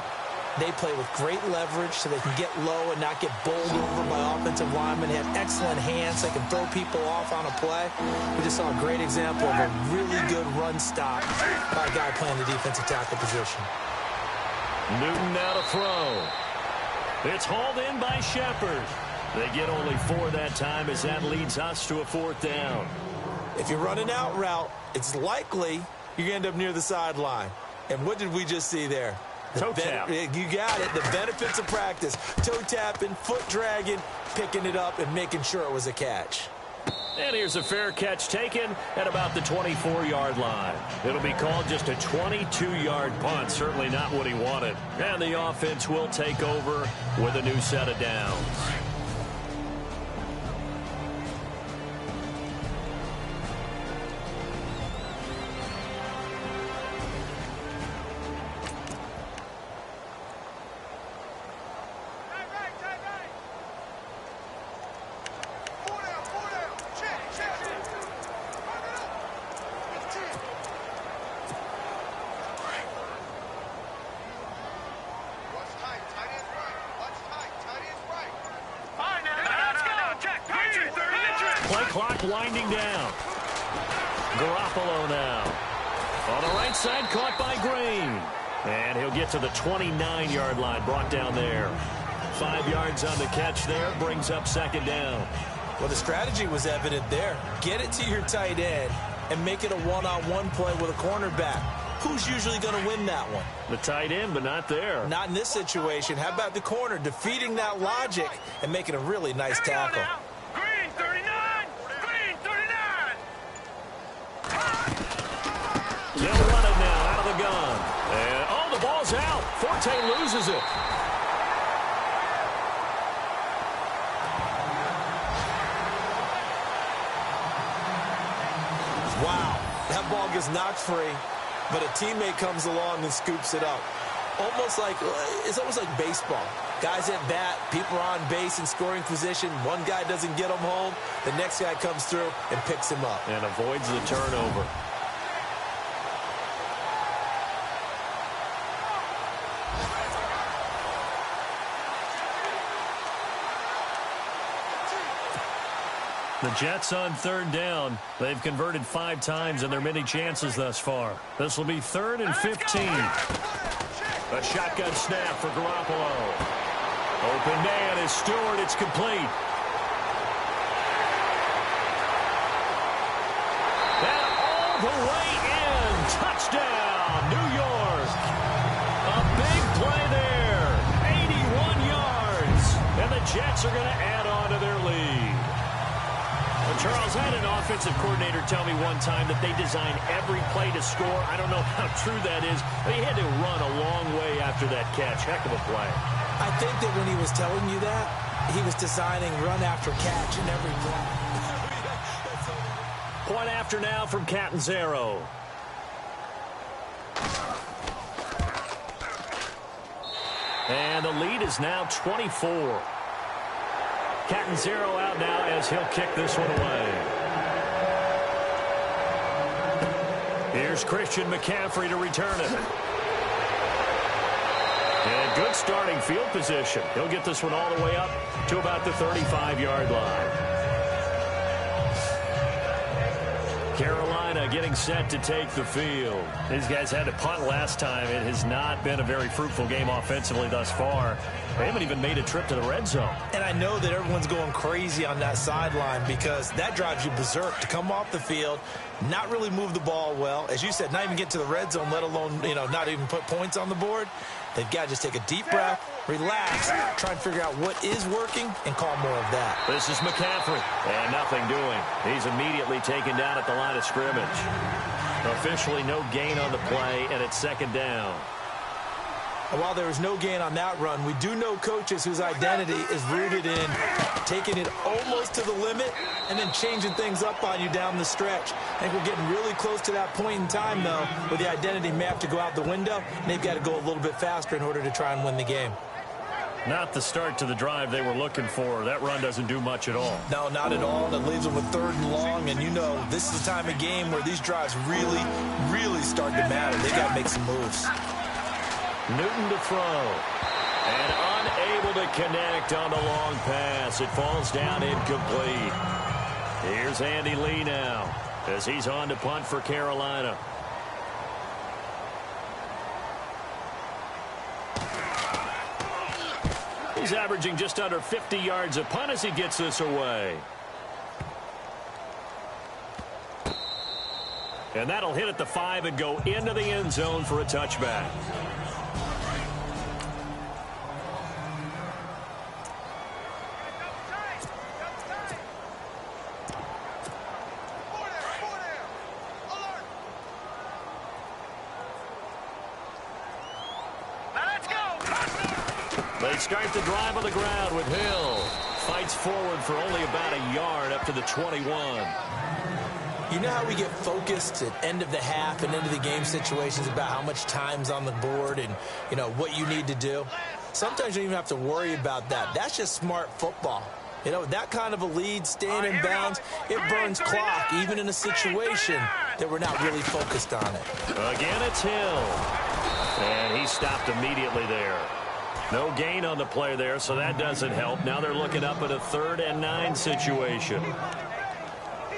they play with great leverage so they can get low and not get bowled over by offensive linemen. They have excellent hands. They can throw people off on a play. We just saw a great example of a really good run stop by a guy playing the defensive tackle position. Newton now to throw. It's hauled in by Shepard. They get only 4 that time as that leads us to a 4th down. If you're running out route, it's likely you're going to end up near the sideline. And what did we just see there? Toe tap. You got it. The benefits of practice. Toe tapping, foot dragging, picking it up, and making sure it was a catch. And here's a fair catch taken at about the 24-yard line. It'll be called just a 22-yard punt. Certainly not what he wanted. And the offense will take over with a new set of downs. Play clock winding down. Garoppolo now. On the right side, caught by Green. And he'll get to the 29-yard line, brought down there. 5 yards on the catch there, brings up 2nd down. Well, the strategy was evident there. Get it to your tight end and make it a one-on-one play with a cornerback. Who's usually going to win that one? The tight end, but not there. Not in this situation. How about the corner defeating that logic and making a really nice tackle? Green 39! Green 39! They'll run it now out of the gun. And, oh, the ball's out. Forte loses it. Wow, that ball gets knocked free, but a teammate comes along and scoops it up. It's almost like baseball. Guys at bat, people are on base in scoring position. One guy doesn't get them home. The next guy comes through and picks him up. And avoids the turnover. The Jets on third down. They've converted 5 times in their many chances thus far. This will be 3rd and 15. A shotgun snap for Garoppolo. Open man is Stewart. It's complete. And all the way in. Touchdown, New York. A big play there. 81 yards. And the Jets are going to add on to their lead. Well, Charles, had an offensive coordinator tell me one time that they design every play to score. I don't know how true that is, but he had to run a long way after that catch. Heck of a play. I think that when he was telling you that, he was designing run after catch in every play. Point after now from Catanzaro. And the lead is now 24. Catanzaro out now as he'll kick this one away. Here's Christian McCaffrey to return it. And good starting field position. He'll get this one all the way up to about the 35-yard line. Carolina getting set to take the field. These guys had to punt last time. It has not been a very fruitful game offensively thus far. They haven't even made a trip to the red zone. And I know that everyone's going crazy on that sideline because that drives you berserk to come off the field, not really move the ball well. As you said, not even get to the red zone, let alone, not even put points on the board. They've got to just take a deep breath, relax, try and figure out what is working, and call more of that. This is McCaffrey, and nothing doing. He's immediately taken down at the line of scrimmage. Officially no gain on the play, and it's 2nd down. And while there was no gain on that run, we do know coaches whose identity is rooted in taking it almost to the limit and then changing things up on you down the stretch. I think we're getting really close to that point in time, though, where the identity may have to go out the window, and they've got to go a little bit faster in order to try and win the game. Not the start to the drive they were looking for. That run doesn't do much at all. No, not at all. It leaves them with 3rd and long, and this is the time of game where these drives really, really start to matter. They've got to make some moves. Newton to throw. And unable to connect on the long pass. It falls down incomplete. Here's Andy Lee now as he's on to punt for Carolina. He's averaging just under 50 yards a punt as he gets this away. And that'll hit at the 5 and go into the end zone for a touchback. They start the drive on the ground with Hill. Fights forward for only about a yard up to the 21. You know how we get focused at end of the half and into the game situations about how much time's on the board and, what you need to do? Sometimes you don't even have to worry about that. That's just smart football. That kind of a lead, staying in bounds, it burns clock, even in a situation that we're not really focused on it. Again, it's Hill. And he stopped immediately there. No gain on the play there, so that doesn't help. Now they're looking up at a 3rd and 9 situation.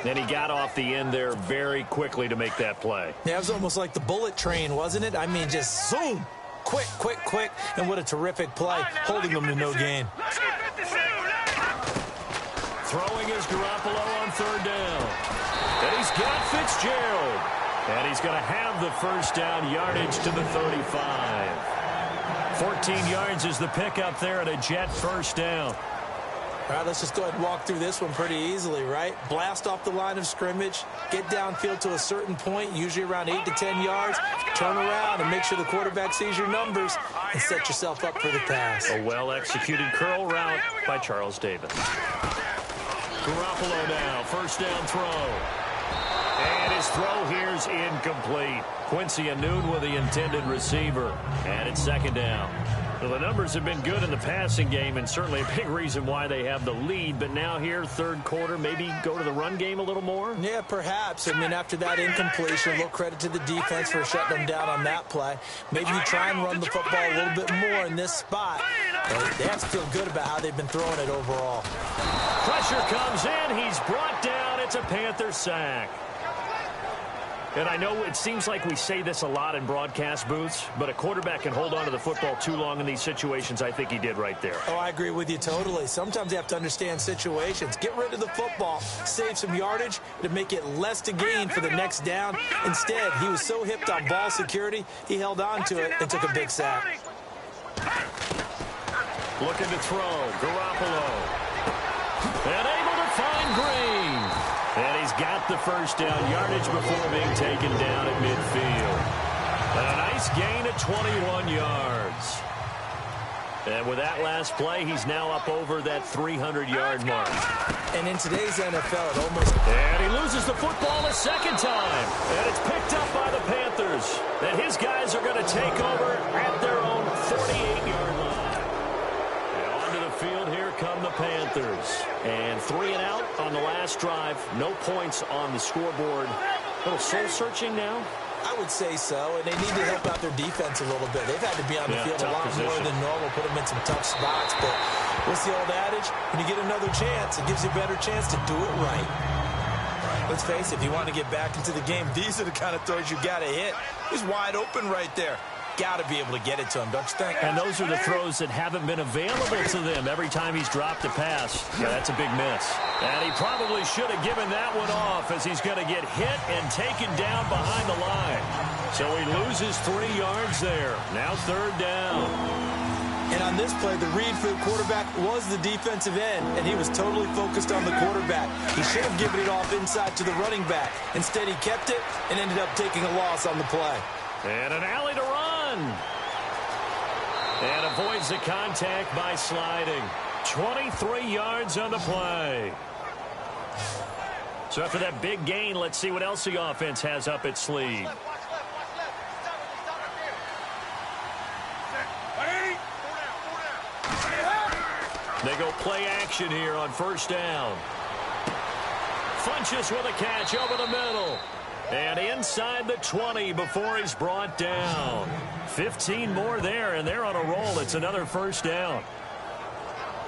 And he got off the end there very quickly to make that play. Yeah, it was almost like the bullet train, wasn't it? I mean, just zoom. Quick, quick, quick. And what a terrific play, holding them to no gain. Throwing is Garoppolo on 3rd down. And he's got Fitzgerald. And he's going to have the first down, yardage to the 35. 14 yards is the pickup there at a Jet first down. All right, let's just go ahead and walk through this one pretty easily, right? Blast off the line of scrimmage, get downfield to a certain point, usually around 8 to 10 yards, turn around and make sure the quarterback sees your numbers and set yourself up for the pass. A well-executed curl route by Charles Davis. Garoppolo now, first down throw. And his throw here's incomplete. Quincy Anoon with the intended receiver. And it's 2nd down. Well, the numbers have been good in the passing game and certainly a big reason why they have the lead. But now here, 3rd quarter, maybe go to the run game a little more? Yeah, perhaps. I mean, after that incompletion, a little credit to the defense for shutting them down on that play. Maybe you try and run the football a little bit more in this spot. They have to feel good about how they've been throwing it overall. Pressure comes in. He's brought down. It's a Panther sack. And I know it seems like we say this a lot in broadcast booths, but a quarterback can hold on to the football too long in these situations. I think he did right there. Oh, I agree with you totally. Sometimes you have to understand situations. Get rid of the football, save some yardage to make it less to gain for the next down. Instead, he was so hipped on ball security, he held on to it and took a big sack. Looking to throw, Garoppolo. And able to find Green. And he's got the first down yardage before being taken down at midfield. And a nice gain of 21 yards. And with that last play, he's now up over that 300-yard mark. And in today's NFL, it almost... And he loses the football a second time. And it's picked up by the Panthers. And his guys are going to take over at their own 48-yard line. And onto the field, here come the Panthers. And 3 and out on the last drive. No points on the scoreboard. A little soul-searching now. I would say so, and they need to help out their defense a little bit. They've had to be on the field a lot more than normal, put them in some tough spots. But what's the old adage? When you get another chance, it gives you a better chance to do it right. Let's face it, if you want to get back into the game, these are the kind of throws you got to hit. He's wide open right there. Got to be able to get it to him, don't you think? And those are the throws that haven't been available to them every time he's dropped a pass. Yeah, that's a big miss. And he probably should have given that one off as he's going to get hit and taken down behind the line. So he loses 3 yards there. Now 3rd down. And on this play, the read for the quarterback was the defensive end, and he was totally focused on the quarterback. He should have given it off inside to the running back. Instead, he kept it and ended up taking a loss on the play. And an alley to run. And avoids the contact by sliding. 23 yards on the play. So after that big gain, let's see what else the offense has up its sleeve. They go play action here on 1st down. Funches with a catch over the middle. And inside the 20 before he's brought down. 15 more there, and they're on a roll. It's another 1st down.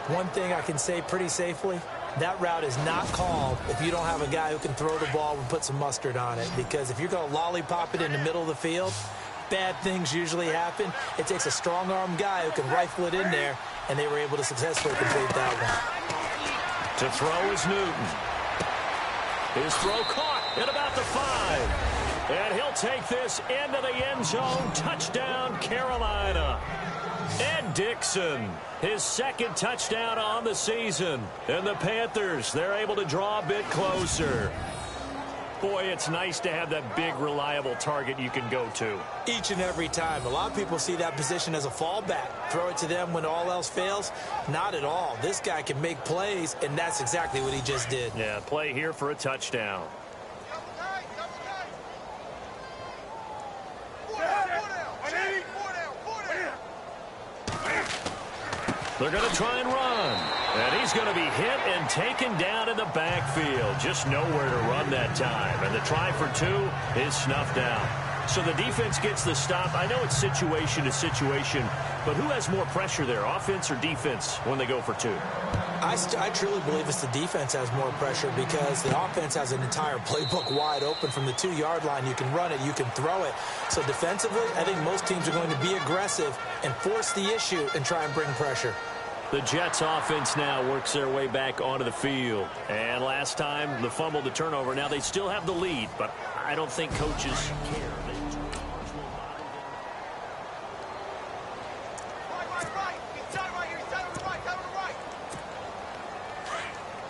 One thing I can say pretty safely, that route is not called if you don't have a guy who can throw the ball and put some mustard on it. Because if you're going to lollipop it in the middle of the field, bad things usually happen. It takes a strong-arm guy who can rifle it in there, and they were able to successfully complete that one. To throw is Newton. His throw caught at about the 5. And he'll take this into the end zone. Touchdown, Carolina. Ed Dixon, his 2nd touchdown on the season. And the Panthers, they're able to draw a bit closer. Boy, it's nice to have that big, reliable target you can go to. Each and every time. A lot of people see that position as a fallback. Throw it to them when all else fails. Not at all. This guy can make plays, and that's exactly what he just did. Yeah, play here for a touchdown. They're going to try and run. And he's going to be hit and taken down in the backfield. Just nowhere to run that time. And the try for 2 is snuffed out. So the defense gets the stop. I know it's situation to situation, but who has more pressure there, offense or defense, when they go for 2? I truly believe it's the defense has more pressure because the offense has an entire playbook wide open from the 2-yard line. You can run it, you can throw it. So defensively, I think most teams are going to be aggressive and force the issue and try and bring pressure. The Jets offense now works their way back onto the field. And last time, the fumble, the turnover. Now they still have the lead, but I don't think coaches care.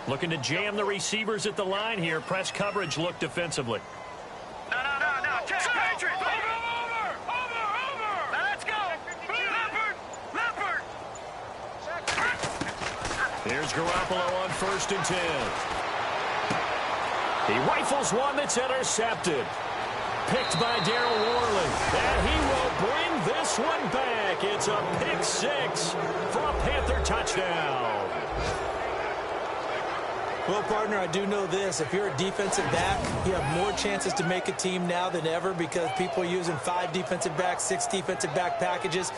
Looking to jam the receivers at the line here. Press coverage look defensively. No. Patriots. Over. Now let's go. Leopard. Here's Garoppolo on 1st and 10. He rifles one that's intercepted. Picked by Darryl Worley. And he will bring this one back. It's a pick 6 for a Panther touchdown. Well, partner, I do know this. If you're a defensive back, you have more chances to make a team now than ever because people are using 5 defensive backs, 6 defensive back packages.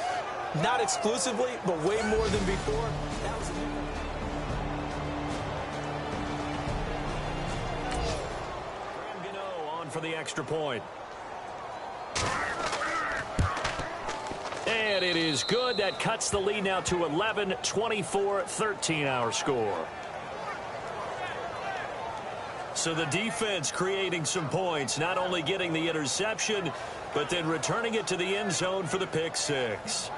Not exclusively, but way more than before. That was on for the extra point. And it is good. That cuts the lead now to 11, 24, 13 our score. So the defense creating some points, not only getting the interception, but then returning it to the end zone for the pick six.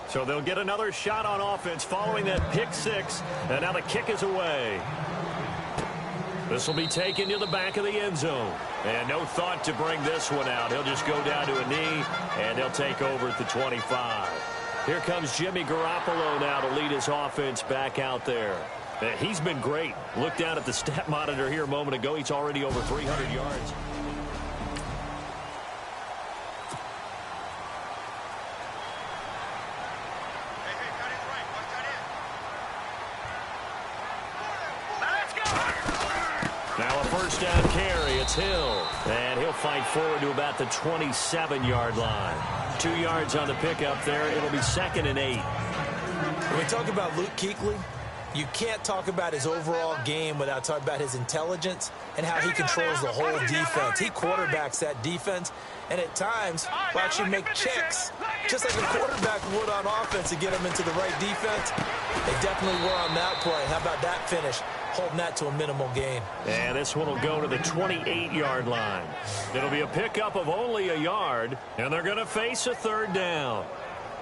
So they'll get another shot on offense following that pick six, and now the kick is away. This will be taken to the back of the end zone. And no thought to bring this one out. He'll just go down to a knee, and he'll take over at the 25. Here comes Jimmy Garoppolo now to lead his offense back out there. He's been great. Look down at the stat monitor here a moment ago. He's already over 300 yards. Now a first down carry. It's Hill. And he'll fight forward to about the 27-yard line. 2 yards on the pickup there. It'll be 2nd and 8. When we talk about Luke Kuechly, you can't talk about his overall game without talking about his intelligence and how he controls the whole defense. He quarterbacks that defense, and at times will actually make checks, just like a quarterback would on offense to get them into the right defense. They definitely were on that play. How about that finish? Holding that to a minimal gain. And this one will go to the 28-yard line. It'll be a pickup of only a yard, and they're going to face a 3rd down.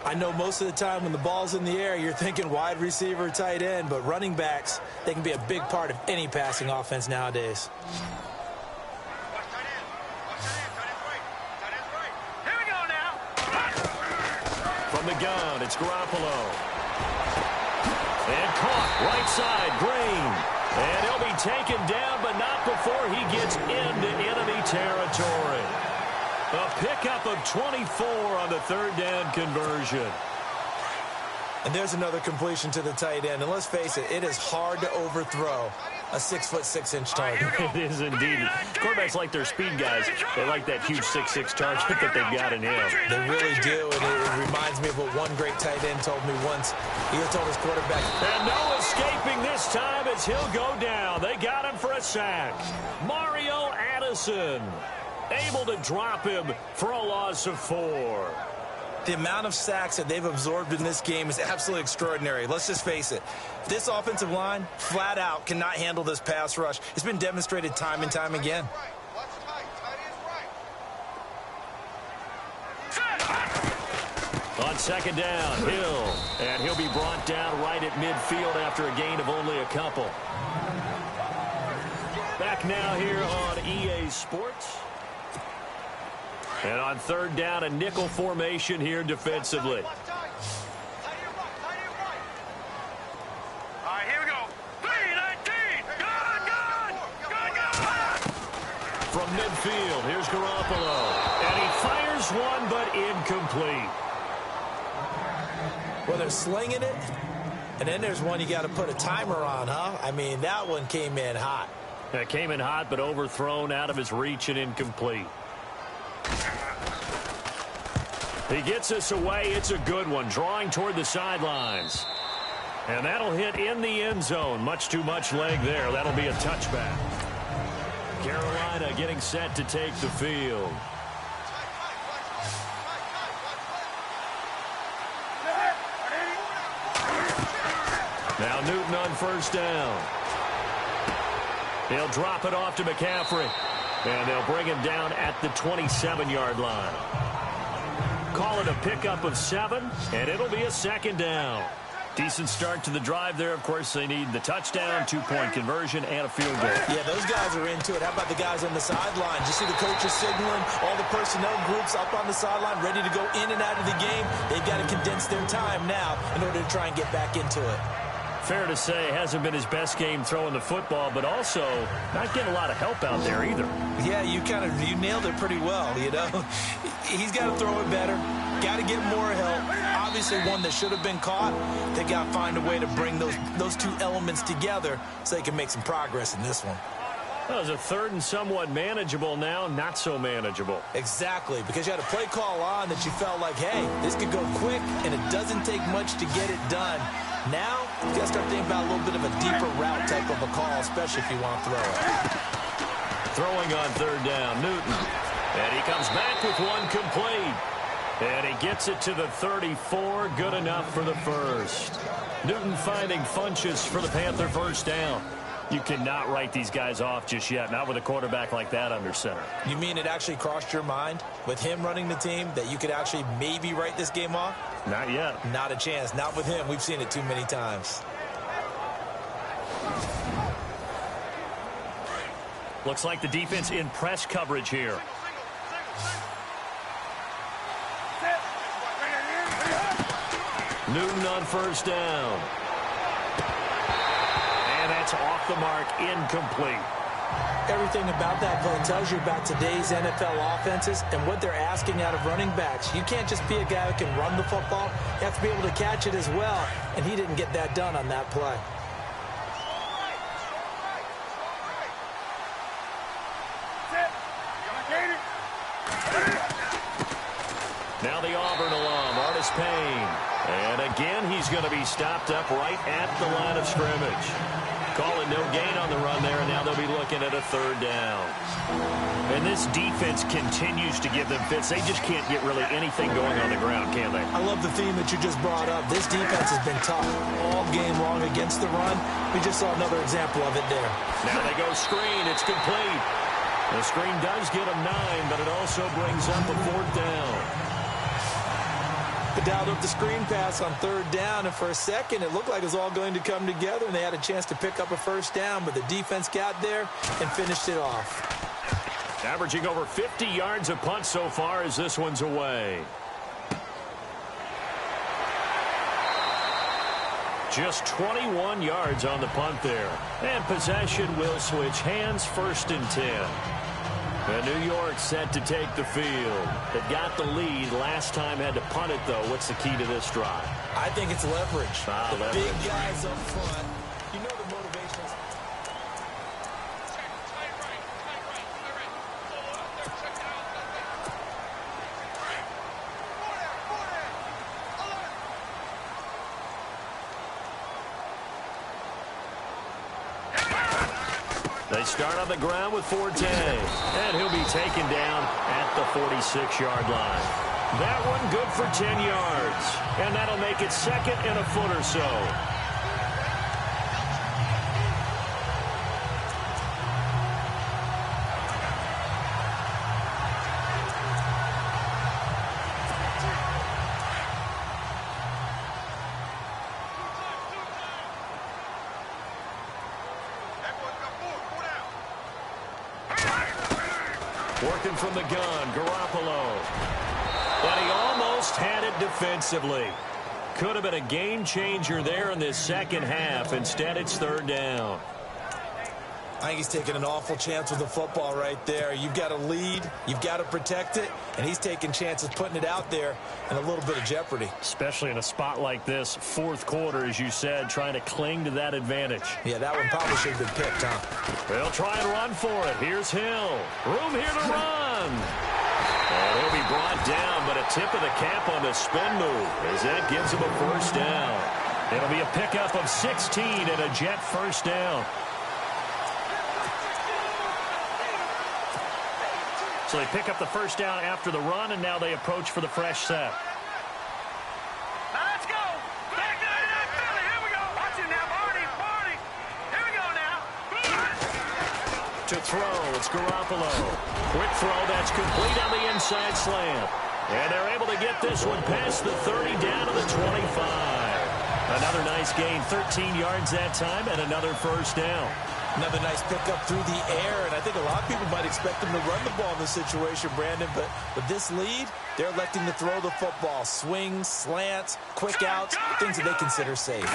I know most of the time when the ball's in the air, you're thinking wide receiver, tight end, but running backs, they can be a big part of any passing offense nowadays. Here we go now. From the gun, it's Garoppolo. And caught right side, Green. And he'll be taken down, but not before he gets into enemy territory. A pickup of 24 on the 3rd down conversion. And there's another completion to the tight end. And let's face it, it is hard to overthrow a 6'6" target. It is indeed. Quarterbacks like their speed guys. They like that huge 6'6" target that they've got in him. They really do, and it reminds me of what one great tight end told me once. He told his quarterback. And no escaping this time as he'll go down. They got him for a sack. Mario Addison able to drop him for a loss of 4. The amount of sacks that they've absorbed in this game is absolutely extraordinary. Let's just face it. This offensive line, flat out, cannot handle this pass rush. It's been demonstrated time and time again. On 2nd down, Hill. And he'll be brought down right at midfield after a gain of only a couple. Back now here on EA Sports. And on 3rd down, a nickel formation here defensively. All right, here we go. 3-19. Gun. From midfield, here's Garoppolo. And he fires one, but incomplete. Well, they're slinging it, and then there's one you got to put a timer on, huh? I mean, that one came in hot. It came in hot, but overthrown, out of his reach and incomplete. He gets us away. It's a good one. Drawing toward the sidelines. And that'll hit in the end zone. Much too much leg there. That'll be a touchback. Carolina getting set to take the field. Now Newton on 1st down. He'll drop it off to McCaffrey. And they'll bring him down at the 27-yard line. Call it a pickup of 7, and it'll be a 2nd down. Decent start to the drive there. Of course, they need the touchdown, 2-point conversion, and a field goal. Yeah, those guys are into it. How about the guys on the sideline? You see the coaches signaling, all the personnel groups up on the sideline ready to go in and out of the game. They've got to condense their time now in order to try and get back into it. Fair to say, hasn't been his best game throwing the football, but also not getting a lot of help out there either. Yeah, you nailed it pretty well, you know. He's got to throw it better. Got to get more help. Obviously one that should have been caught. They got to find a way to bring those two elements together so they can make some progress in this one. That was a third and somewhat manageable, now not so manageable. Exactly, because you had a play call on that you felt like, hey, this could go quick, and it doesn't take much to get it done. Now, you got to start thinking about a little bit of a deeper route type of a call, especially if you want to throw it. Throwing on third down, Newton. And he comes back with one complete. And he gets it to the 34, good enough for the first. Newton finding Funchess for the Panther first down. You cannot write these guys off just yet, not with a quarterback like that under center. You mean it actually crossed your mind with him running the team that you could actually maybe write this game off? Not yet. Not a chance. Not with him. We've seen it too many times. Looks like the defense in press coverage here. Newton on first down. And that's off the mark, incomplete. Everything about that play tells you about today's NFL offenses and what they're asking out of running backs. You can't just be a guy who can run the football. You have to be able to catch it as well, and he didn't get that done on that play. Now the Auburn alum, Artis Payne. And again, he's going to be stopped up right at the line of scrimmage. Call it no gain on the run there, and now they'll be looking at a third down. And this defense continues to give them fits. They just can't get really anything going on the ground, can they? I love the theme that you just brought up. This defense has been tough all game long against the run. We just saw another example of it there. Now they go screen. It's complete. The screen does get them 9, but it also brings up a fourth down. They dialed up the screen pass on third down, and for a second it looked like it was all going to come together, and they had a chance to pick up a first down, but the defense got there and finished it off. Averaging over 50 yards a punt so far as this one's away. Just 21 yards on the punt there. And possession will switch hands, first and 10. And New York set to take the field. They've got the lead. Last time had to punt it, though. What's the key to this drive? I think it's leverage. Leverage. Big guys up front. You know the motivations. They start on the ground with Forte, and he'll be taken down at the 46-yard line. That one good for 10 yards, and that'll make it second and a foot or so. Working from the gun, Garoppolo. And he almost had it defensively. Could have been a game changer there in this second half. Instead, it's third down. I think he's taking an awful chance with the football right there. You've got to lead, you've got to protect it, and he's taking chances putting it out there in a little bit of jeopardy. Especially in a spot like this, fourth quarter, as you said, trying to cling to that advantage. Yeah, that one probably should have been picked, huh? They'll try and run for it. Here's Hill. Room here to run. And he'll be brought down, but a tip of the cap on the spin move as that gives him a first down. It'll be a pickup of 16 and a Jet first down. So they pick up the first down after the run, and now they approach for the fresh set. Now let's go. Back to that Philly. Here we go. Watch it now, Barney. Here we go now. To throw, it's Garoppolo. Quick throw, that's complete on the inside slant. And they're able to get this one past the 30 down to the 25. Another nice gain, 13 yards that time, and another first down. Another nice pickup through the air, and I think a lot of people might expect them to run the ball in this situation, Brandon, but with this lead, they're electing to throw the football. Swings, slants, quick outs, things that they consider safe.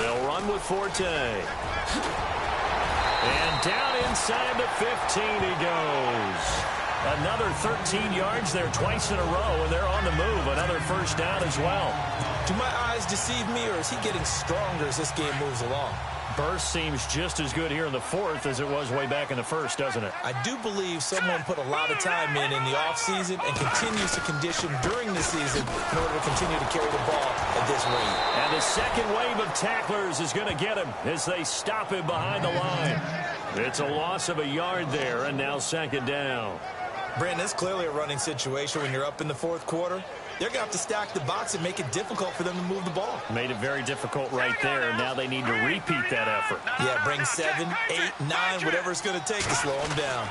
They'll run with Forte. And down inside the 15 he goes. Another 13 yards there twice in a row, and they're on the move. Another first down as well. Do my eyes deceive me, or is he getting stronger as this game moves along? burst seems just as good here in the fourth as it was way back in the first, doesn't it? I do believe someone put a lot of time in the offseason and continues to condition during the season in order to continue to carry the ball at this rate. And the second wave of tacklers is going to get him as they stop him behind the line. It's a loss of a yard there, and now second down. Brandon, it's clearly a running situation when you're up in the fourth quarter. They're going to have to stack the box and make it difficult for them to move the ball. Made it very difficult right there. Now they need to repeat that effort. Yeah, bring 7, 8, 9, whatever it's going to take to slow them down.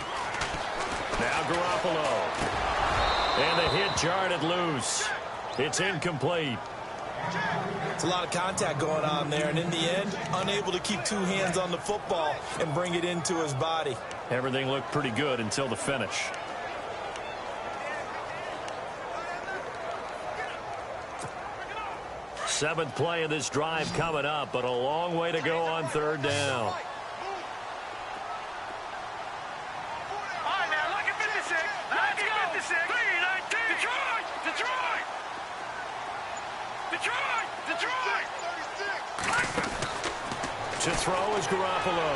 Now Garoppolo. And the hit jarred it loose. It's incomplete. It's a lot of contact going on there, and in the end, unable to keep two hands on the football and bring it into his body. Everything looked pretty good until the finish. Seventh play of this drive coming up, but a long way to go on third down. All right, now, look at 56. Let's go. 56. 3-19. Detroit. Detroit. Detroit. Detroit. 36. To throw is Garoppolo.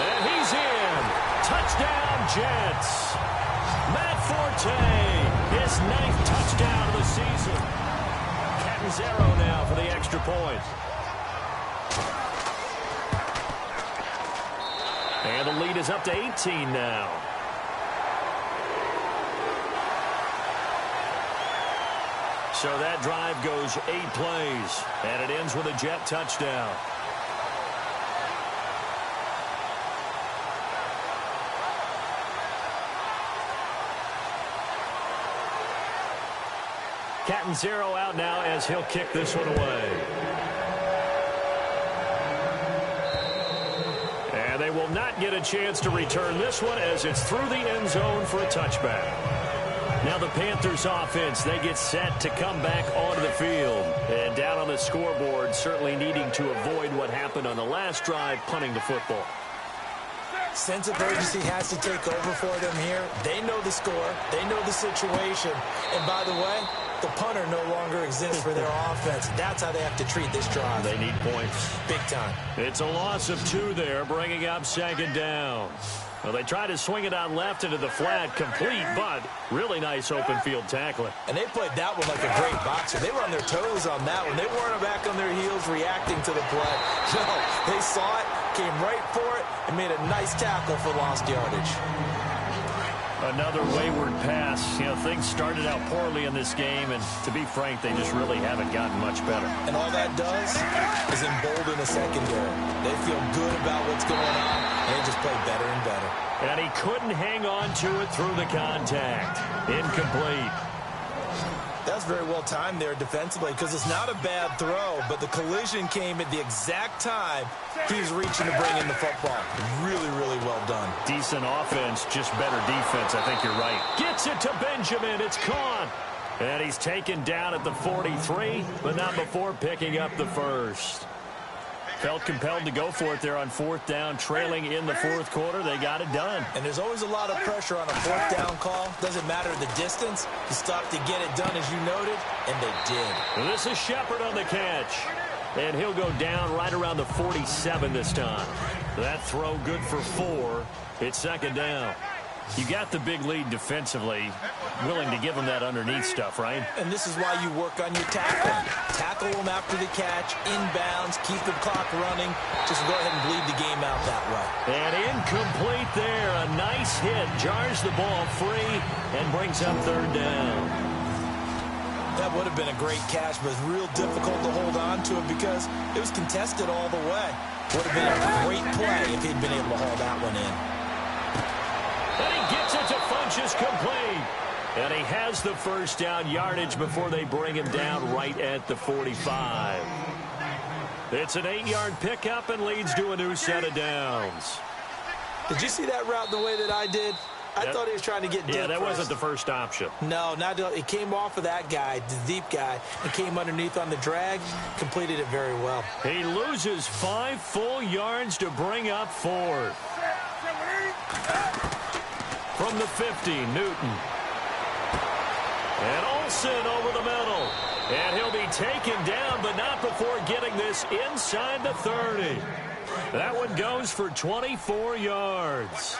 And he's in. Touchdown, Jets. Matt Forte, his 9th touchdown of the season. 0 now for the extra point. And the lead is up to 18 now. So that drive goes 8 plays, and it ends with a Jet touchdown. Cat and 0 out now as he'll kick this one away. And they will not get a chance to return this one as it's through the end zone for a touchback. Now the Panthers offense, they get set to come back onto the field. And down on the scoreboard, certainly needing to avoid what happened on the last drive, punting the football. Sense of urgency has to take over for them here. They know the score. They know the situation. And by the way, the punter no longer exists for their offense. That's how they have to treat this drive. They need points. Big time. It's a loss of 2 there, bringing up second down. Well, they try to swing it out left into the flat, complete, but really nice open field tackling. And they played that one like a great boxer. They were on their toes on that one. They weren't back on their heels reacting to the play. No, they saw it, came right for it, and made a nice tackle for lost yardage. Another wayward pass. You know, things started out poorly in this game, and to be frank, they just really haven't gotten much better. And all that does is embolden the secondary. They feel good about what's going on, and they just play better and better. And he couldn't hang on to it through the contact. Incomplete. That's very well timed there defensively because it's not a bad throw, but the collision came at the exact time he was reaching to bring in the football. Really, really well done. Decent offense, just better defense. I think you're right. Gets it to Benjamin. It's Cont. And he's taken down at the 43, but not before picking up the first. Felt compelled to go for it there on fourth down, trailing in the fourth quarter. They got it done. And there's always a lot of pressure on a fourth down call. Doesn't matter the distance. You stop to get it done, as you noted, and they did. And this is Shepard on the catch. And he'll go down right around the 47 this time. That throw good for 4. It's second down. You got the big lead defensively, willing to give them that underneath stuff, right? And this is why you work on your tackling. Tackle them after the catch, inbounds, keep the clock running. Just go ahead and bleed the game out that way. And incomplete there. A nice hit. Jars the ball free and brings up third down. That would have been a great catch, but it's real difficult to hold on to it because it was contested all the way. Would have been a great play if he'd been able to haul that one in. And he gets it to Funchess complete. And he has the first down yardage before they bring him down right at the 45. It's an 8-yard pickup and leads to a new set of downs. Did you see that route the way that I did? I thought he was trying to get deep. Yeah, that first. wasn't the first option. No, it came off of that guy, the deep guy, and came underneath on the drag, completed it very well. He loses 5 full yards to bring up 4. From the 50, Newton. And Olsen over the middle. And he'll be taken down, but not before getting this inside the 30. That one goes for 24 yards.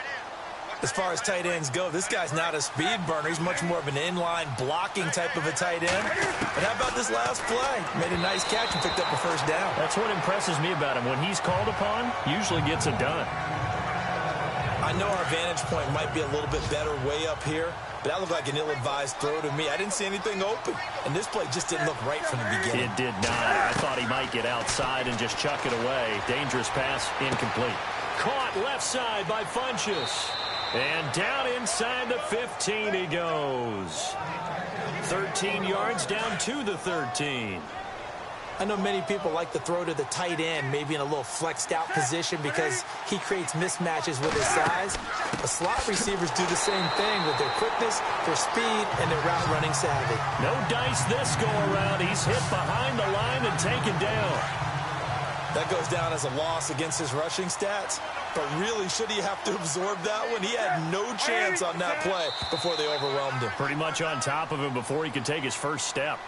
As far as tight ends go, this guy's not a speed burner. He's much more of an inline blocking type of a tight end. But how about this last play? Made a nice catch and picked up a first down. That's what impresses me about him. When he's called upon, usually gets it done. I know our vantage point might be a little bit better way up here, but that looked like an ill-advised throw to me. I didn't see anything open, and this play just didn't look right from the beginning. It did not. I thought he might get outside and just chuck it away. Dangerous pass, incomplete. Caught left side by Funchess. And down inside the 15 he goes. 13 yards down to the 13. I know many people like to throw to the tight end, maybe in a little flexed out position because he creates mismatches with his size. The slot receivers do the same thing with their quickness, their speed, and their route running savvy. No dice this go around. He's hit behind the line and taken down. That goes down as a loss against his rushing stats. But really, should he have to absorb that one? He had no chance on that play before they overwhelmed him. Pretty much on top of him before he could take his first step.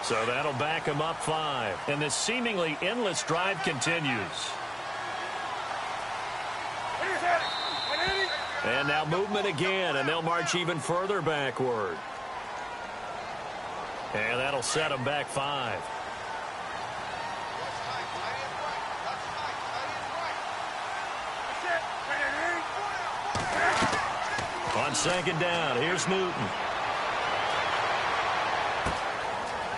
So that'll back him up 5. And this seemingly endless drive continues. And now movement again, and they'll march even further backward. And that'll set them back 5. On second down, here's Newton.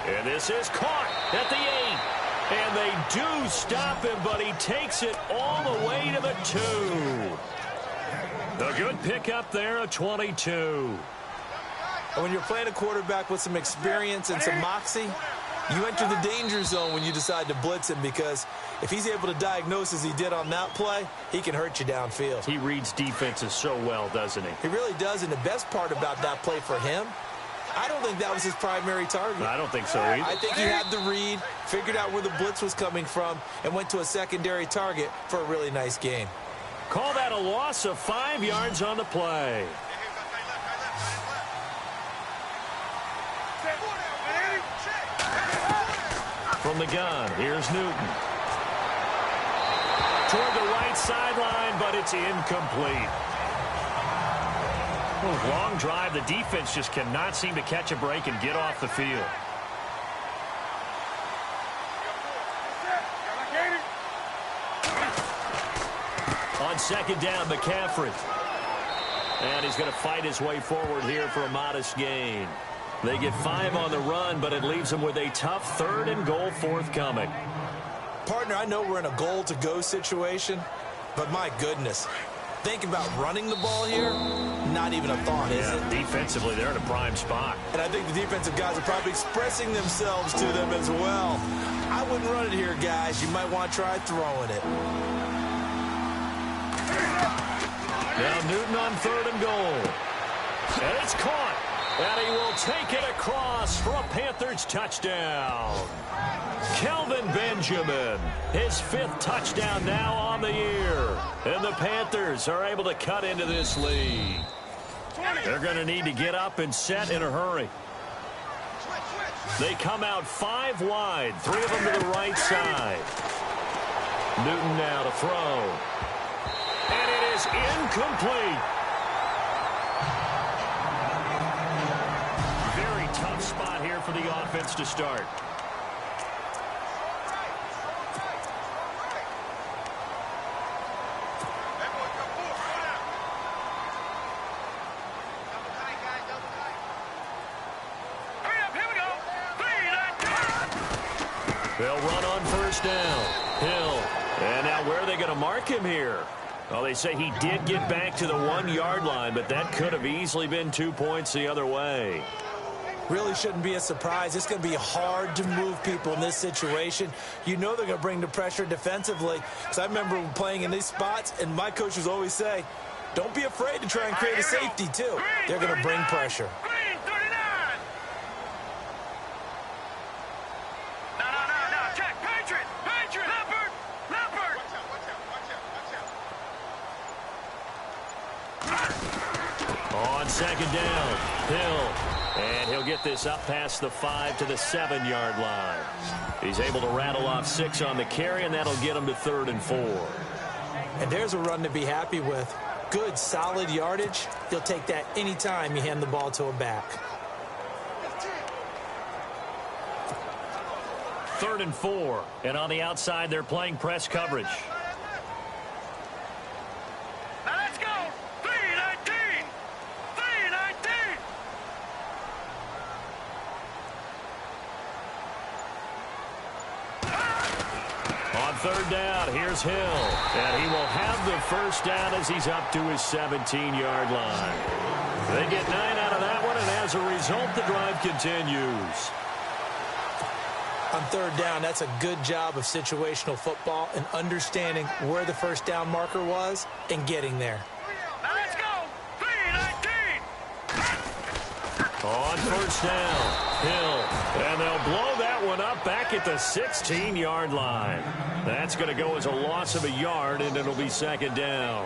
And this is caught at the 8. And they do stop him, but he takes it all the way to the 2. A good pickup there, a 22. And when you're playing a quarterback with some experience and some moxie, you enter the danger zone when you decide to blitz him, because if he's able to diagnose as he did on that play, he can hurt you downfield. He reads defenses so well, doesn't he? He really does, and the best part about that play for him, I don't think that was his primary target. I don't think so either. I think he had the read, figured out where the blitz was coming from, and went to a secondary target for a really nice gain. Call that a loss of 5 yards on the play. From the gun, here's Newton. Toward the right sideline, but it's incomplete. Long drive. The defense just cannot seem to catch a break and get off the field. On second down, McCaffrey. And he's going to fight his way forward here for a modest gain. They get 5 on the run, but it leaves them with a tough 3rd and goal forthcoming. Partner, I know we're in a goal-to-go situation, but my goodness, think about running the ball here, not even a thought, is it? Defensively, they're in a prime spot. And I think the defensive guys are probably expressing themselves to them as well. I wouldn't run it here, guys. You might want to try throwing it. Now Newton on 3rd and goal. And it's caught. And he will take it across for a Panthers touchdown. Kelvin Benjamin, his 5th touchdown now on the year. And the Panthers are able to cut into this lead. They're going to need to get up and set in a hurry. They come out 5 wide, 3 of them to the right side. Newton now to throw. And it is incomplete. Very tough spot here for the offense to start. They'll run on first down. Hill. And now where are they going to mark him here? Well, they say he did get back to the 1-yard line, but that could have easily been 2 points the other way. Really shouldn't be a surprise. It's going to be hard to move people in this situation. You know they're going to bring the pressure defensively. Because I remember playing in these spots, and my coaches always say, don't be afraid to try and create a safety, too. They're going to bring pressure. second down. Hill. And he'll get this up past the 5 to the 7-yard line. He's able to rattle off 6 on the carry, and that'll get him to 3rd and 4. And there's a run to be happy with. Good, solid yardage. You'll take that anytime you hand the ball to a back. 3rd and 4. And on the outside, they're playing press coverage. Now let's go. 3-19. 3-19. On 3rd down, here's Hill. And he will have the first down as he's up to his 17-yard line. They get 9 out of that one, and as a result, the drive continues. On 3rd down, that's a good job of situational football and understanding where the first down marker was and getting there. Now let's go. 3-19. On 1st down, Hill. And they'll blow that one up back at the 16-yard line. That's going to go as a loss of a yard, and it'll be 2nd down.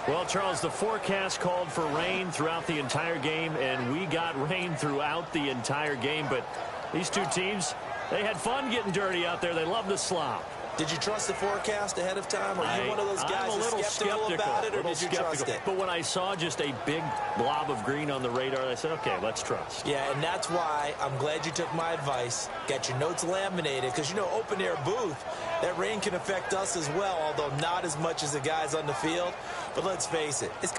Well, Charles, the forecast called for rain throughout the entire game, and we got rain throughout the entire game. But these two teams, they had fun getting dirty out there. They love the slop. Did you trust the forecast ahead of time? Or are you one of those guys that's skeptical about it, or did you trust it? But when I saw just a big blob of green on the radar, I said, okay, let's trust. Yeah, and that's why I'm glad you took my advice. Got your notes laminated, because, you know, open-air booth, that rain can affect us as well, although not as much as the guys on the field. But let's face it, it's